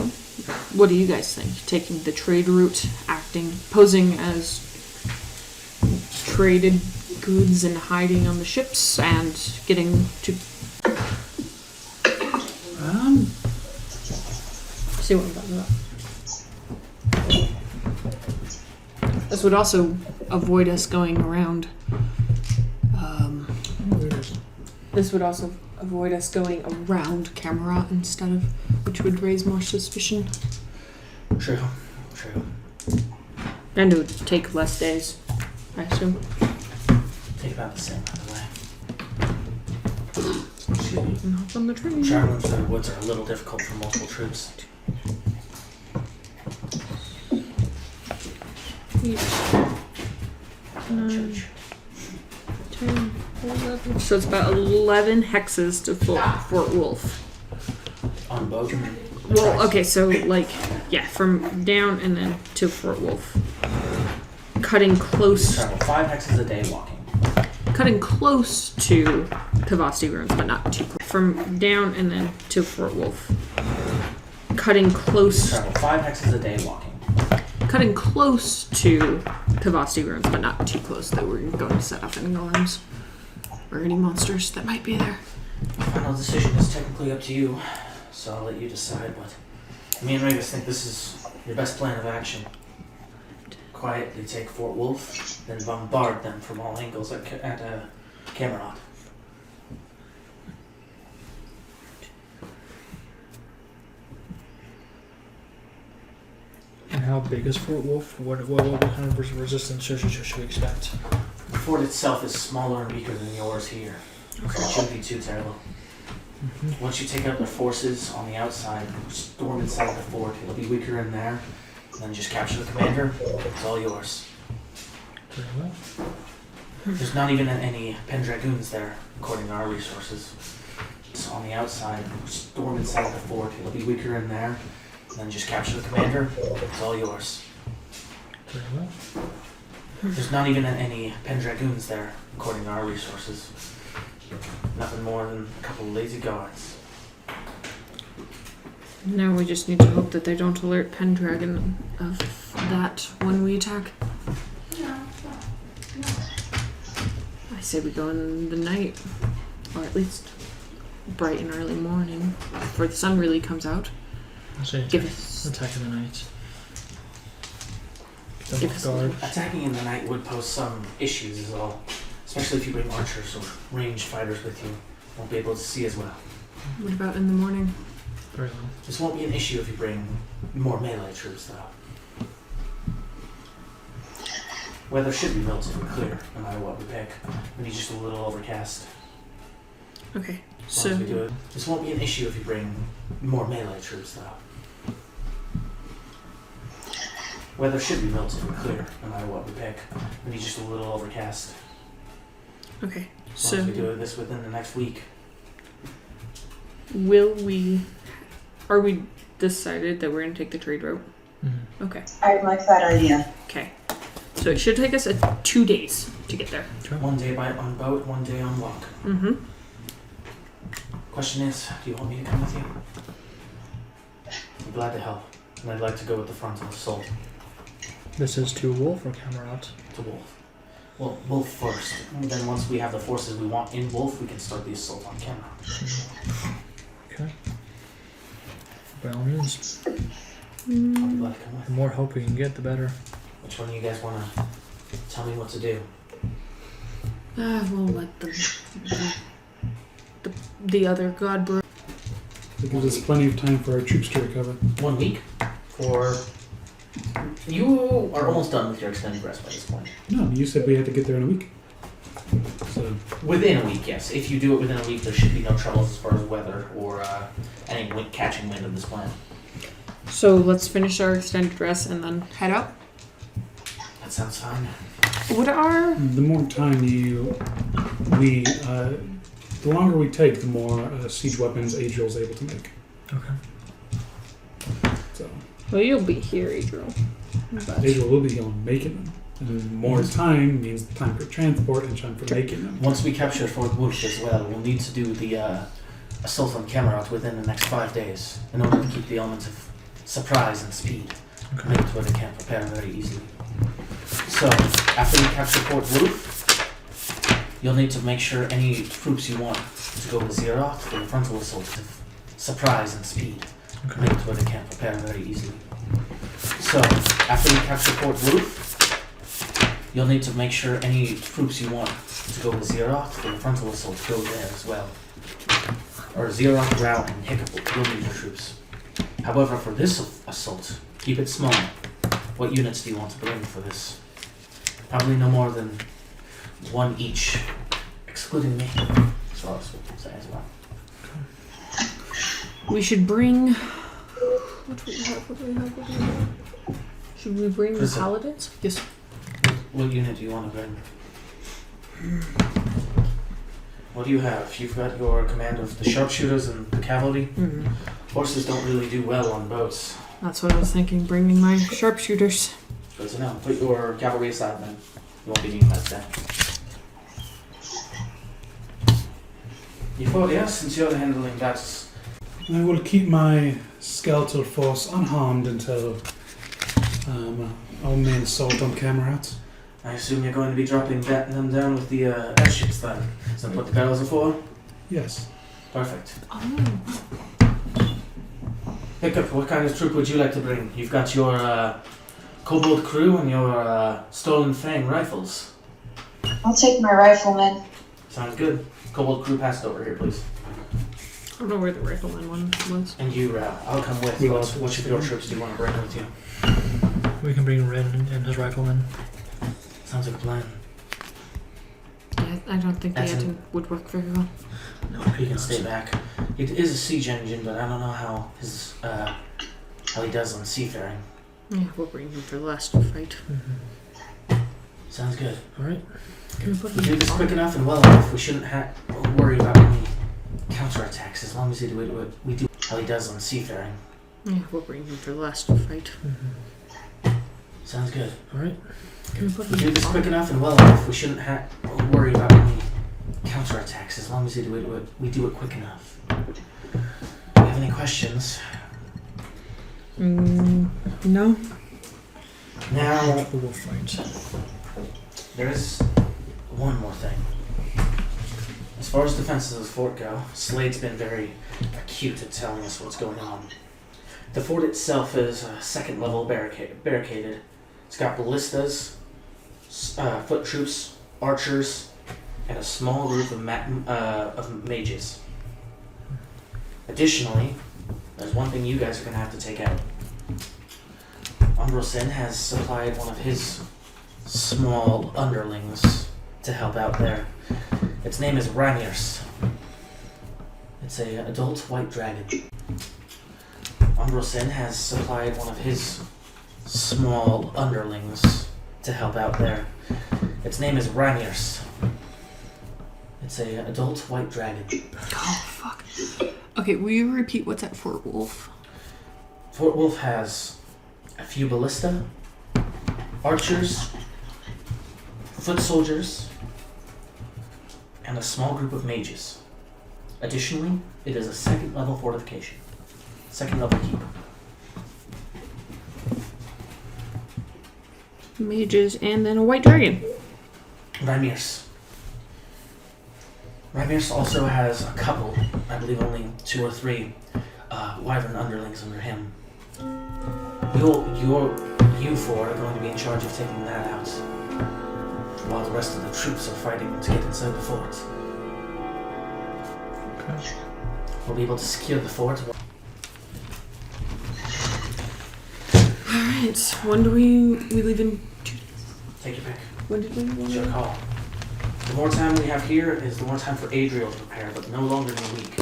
what do you guys think? Taking the trade route, posing as traded goods and hiding on the ships and getting to... See what I'm talking about. This would also avoid us going around. This would also avoid us going around Camelot instead of, which would raise more suspicion. True. And it would take less days, I assume. Take about the same, by the way. And hop on the train. Traveling through the woods are a little difficult for multiple troops. 8, 9, 10, 11. So it's about 11 hexes to Fort Wulf. On boat? Well, okay, so from down and then to Fort Wulf. Cutting close. Travel 5 hexes a day walking. Cutting close to Kavasti ruins, but not too close. From down and then to Fort Wulf. Cutting close. Travel 5 hexes a day walking. Cutting close to Kavasti ruins, but not too close that we're going to set up any golems or any monsters that might be there. The final decision is technically up to you, so I'll let you decide, but me and Ragus think this is your best plan of action. Quietly take Fort Wulf, then bombard them from all angles at Camelot. And how big is Fort Wulf? What kind of resistance should we expect? The fort itself is smaller and weaker than yours here, so it shouldn't be too terrible. Mm-hmm. Once you take out their forces on the outside, storm inside the fort, it'll be weaker in there, and then just capture the commander, it's all yours. Very well. There's not even any Pendragoons there, according to our resources. So on the outside, storm inside the fort, it'll be weaker in there, and then just capture the commander, it's all yours. Very well. There's not even any Pendragoons there, according to our resources. Nothing more than a couple of lazy guards. Now we just need to hope that they don't alert Pendragon of that when we attack. I say we go in the night, or at least bright and early morning, before the sun really comes out. I'll say Give us attack in the night. Get them Give off us- guard. Attacking in the night would pose some issues is all. Especially if you bring archers or ranged fighters with you. Won't be able to see as well. What about in the morning? Very well. This won't be an issue if you bring more melee troops, though. Weather should be relatively clear, no matter what we pick. We need just a little overcast. Okay, As long as we so do it. This won't be an issue if you bring more melee troops, though. Weather should be relatively clear, no matter what we pick. We need just a little overcast. okay, As long as we so do this within the next week. are we decided that we're gonna take the trade route? Mm-hmm. Okay. I like that idea. Okay. So it should take us 2 days to get there. 1 day on boat, 1 day on walk. Mm-hmm. Question is, do you want me to come with you? I'm glad to help, and I'd like to go with the front of the assault This is to Wulf or Camerot? to Wulf. Well, Wulf first, and then once we have the forces we want in Wulf, we can start the assault on camera. Okay. By all means, I'll be glad to come with. the more help we can get, the better. Which one of you guys want to tell me what to do? We'll let the other god bro. It gives us plenty of time for our troops to recover. 1 week? Or... You are almost done with your extended rest by this point. No, you said we had to get there in a week. So Within a week, yes. If you do it within a week, there should be no troubles as far as weather or any catching wind of this plan. So let's finish our extended rest and then head out. That sounds fine. What are... the more time the longer we take, the more siege weapons Adriel's able to make. Okay. So Well, you'll be here, Adriel. But Adriel will be on making them. And more time means time for transport and time for making them. Once we capture Fort Wulf as well, we'll need to do the assault on Camerot within the next 5 days in order to keep the elements of surprise and speed. Okay. Make it where they can't prepare very easily. So, after we capture Fort Wulf, you'll need to make sure any troops you want to go with Zeroth for the frontal assault of surprise and speed. Okay. Make it where they can't prepare very easily. So, after we capture Fort Wulf, you'll need to make sure any troops you want to go with Zeroth for the frontal assault go there as well. Or Zeroth, Grau, and Hiccup will need your troops. However, for this assault, keep it small. What units do you want to bring for this? Probably no more than 1 each, excluding me. So I'll say as well. we should bring... What do we have? Should we bring the Prison. paladins? Yes. What unit do you want to bring? What do you have? You've got your command of the sharpshooters and the cavalry. Mm-hmm. Horses don't really do well on boats. That's what I was thinking, bringing my sharpshooters. Good to know. Put your cavalry aside then. You won't be needing that today. Euphoria, since you're handling that, I will keep my skeletal force unharmed until our main assault on Camerot. I assume you're going to be dropping them down with the airships then. So what the barrels are for? Yes. Perfect. Oh. Hiccup, what kind of troop would you like to bring? You've got your kobold crew and your stolen fang rifles. I'll take my rifleman. Sounds good. Kobold crew, pass it over here, please. I don't know where the rifleman one was. And you, I'll come with We you. lost Which of your troops do you want to bring with you? We can bring Ren and his riflemen. Sounds like a plan. Yeah, I don't think the That's engine would work very well. No, He can stay back. It is a siege engine, but I don't know how how he does on seafaring. Yeah, we'll bring him for the last fight. Sounds good. All right. Can we put We him do in this the quick car? enough and well enough. We shouldn't worry about any counterattacks as long as we do how he does on seafaring. Yeah, we'll bring him for the last fight. Sounds good. All right. Can we put We him do in the this car? quick enough and well enough. We shouldn't worry about any counterattacks as long as we do it quick enough. Do you have any questions? No. Now, We will fight. there is one more thing. As far as defenses of the fort go, Slade's been very acute at telling us what's going on. The fort itself is second level barricaded. It's got ballistas, foot troops, archers, and a small group of mages. Additionally, there's one thing you guys are going to have to take out. Umbrosin has supplied one of his small underlings to help out there. Its name is Raniers. It's an adult white dragon. Umbrosin has supplied one of his small underlings to help out there. Its name is Raniers. It's an adult white dragon. Oh, fuck. Okay, will you repeat what's at Fort Wulf? Fort Wulf has a few ballista, archers, foot soldiers, and a small group of mages. Additionally, it is a second level fortification. Second level keep. Mages and then a white dragon. Rymir's. Rymir's also has a couple, I believe only 2 or 3, wyvern underlings under him. You four are going to be in charge of taking that out, while the rest of the troops are fighting to get inside the fort. Okay. We'll be able to secure the fort. Alright, when do we leave in 2 days? Take your pick. When did we It's your call. The more time we have here is the more time for Adriel to prepare, but no longer than a week.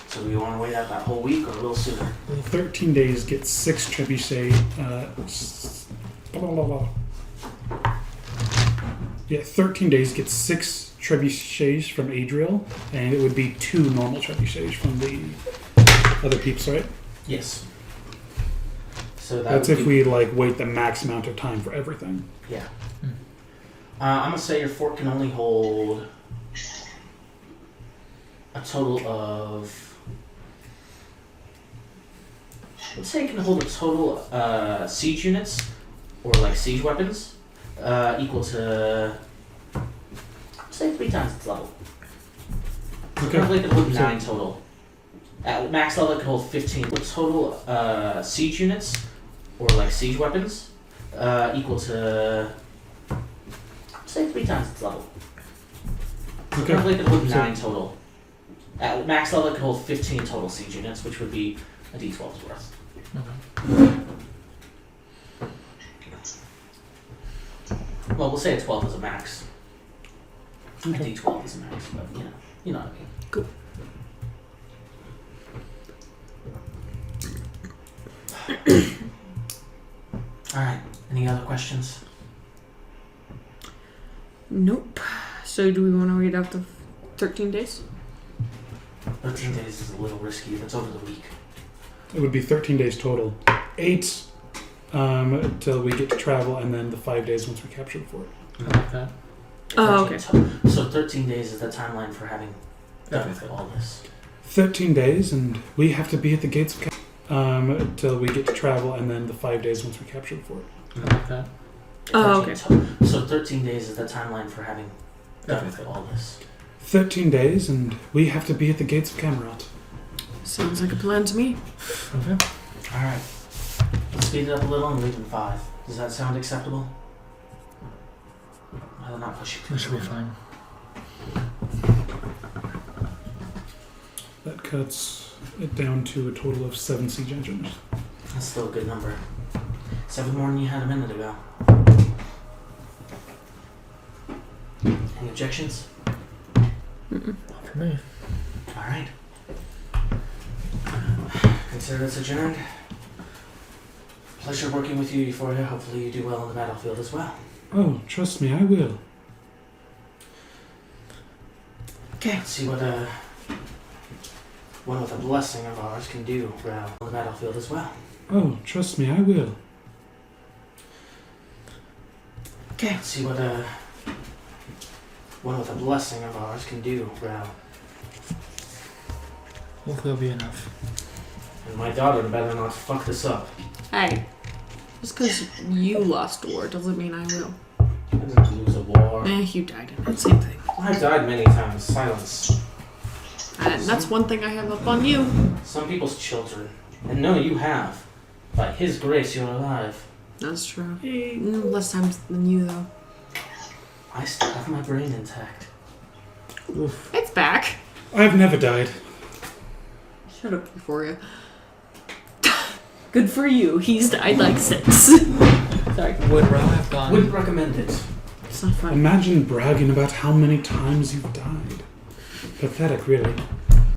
So do you want to wait out that whole week or a little sooner? 13 days gets 6 trebuchet. Yeah, 13 days gets 6 trebuchets from Adriel, and it would be 2 normal trebuchets from the other peeps, right? Yes. So That's would if be- we wait the max amount of time for everything. Yeah. I'm gonna say your fort can only hold a total of. Let's say it can hold a total siege units or siege weapons equal to say 3 times its level. Currently, it can hold 9 total. At max level, it can hold 15. With total siege units or siege weapons equal to. Say 3 times its level. Currently, it can hold 9 total. At max level, it can hold 15 total siege units, which would be a D12's worth. Well, we'll say a 12 is a max. A D12 is a max, but you know what I mean. Cool. All right. Any other questions? Nope. So do we want to wait out the 13 days? 13 days is a little risky if it's over the week. It would be 13 days total. 8 till we get to travel, and then the 5 days once we capture the fort. I like that. Oh, okay. So 13 days is the timeline for having done with all this. 13 days, and we have to be at the gates of till we get to travel, and then the 5 days once we capture the fort. I like that. Oh, okay. So 13 days is the timeline for having done with all this. 13 days, and we have to be at the gates of Camelot. Sounds like a plan to me. Okay. All right. Let's speed it up a little and leave in 5. Does that sound acceptable? I'll not push it. That should be fine. That cuts it down to a total of 7 siege engines. That's still a good number. 7 more than you had a minute ago. Any objections? Mm-mm. Not for me. All right. Consider this adjourned. Pleasure working with you, Euphoria. Hopefully you do well on the battlefield as well. Oh, trust me, I will. Okay. Let's see what one with a blessing of ours can do, Ral, on the battlefield as well. Oh, trust me, I will. Okay. Let's see what one with a blessing of ours can do, Ral. Hopefully it'll be enough. And my daughter better not fuck this up. Hey. Just because you lost a war doesn't mean I will. I didn't lose a war. You died in it. Same thing. I died many times. Silence. And that's one thing I have up on you. Some people's children. And no, you have. By his grace, you're alive. That's true. Less times than you, though. I still have my brain intact. Oof. It's back. I've never died. Shut up, Euphoria. Good for you. He's died 6. Sorry. Would Rao have gone? Wouldn't recommend it. It's not fun. Imagine bragging about how many times you've died. Pathetic, really.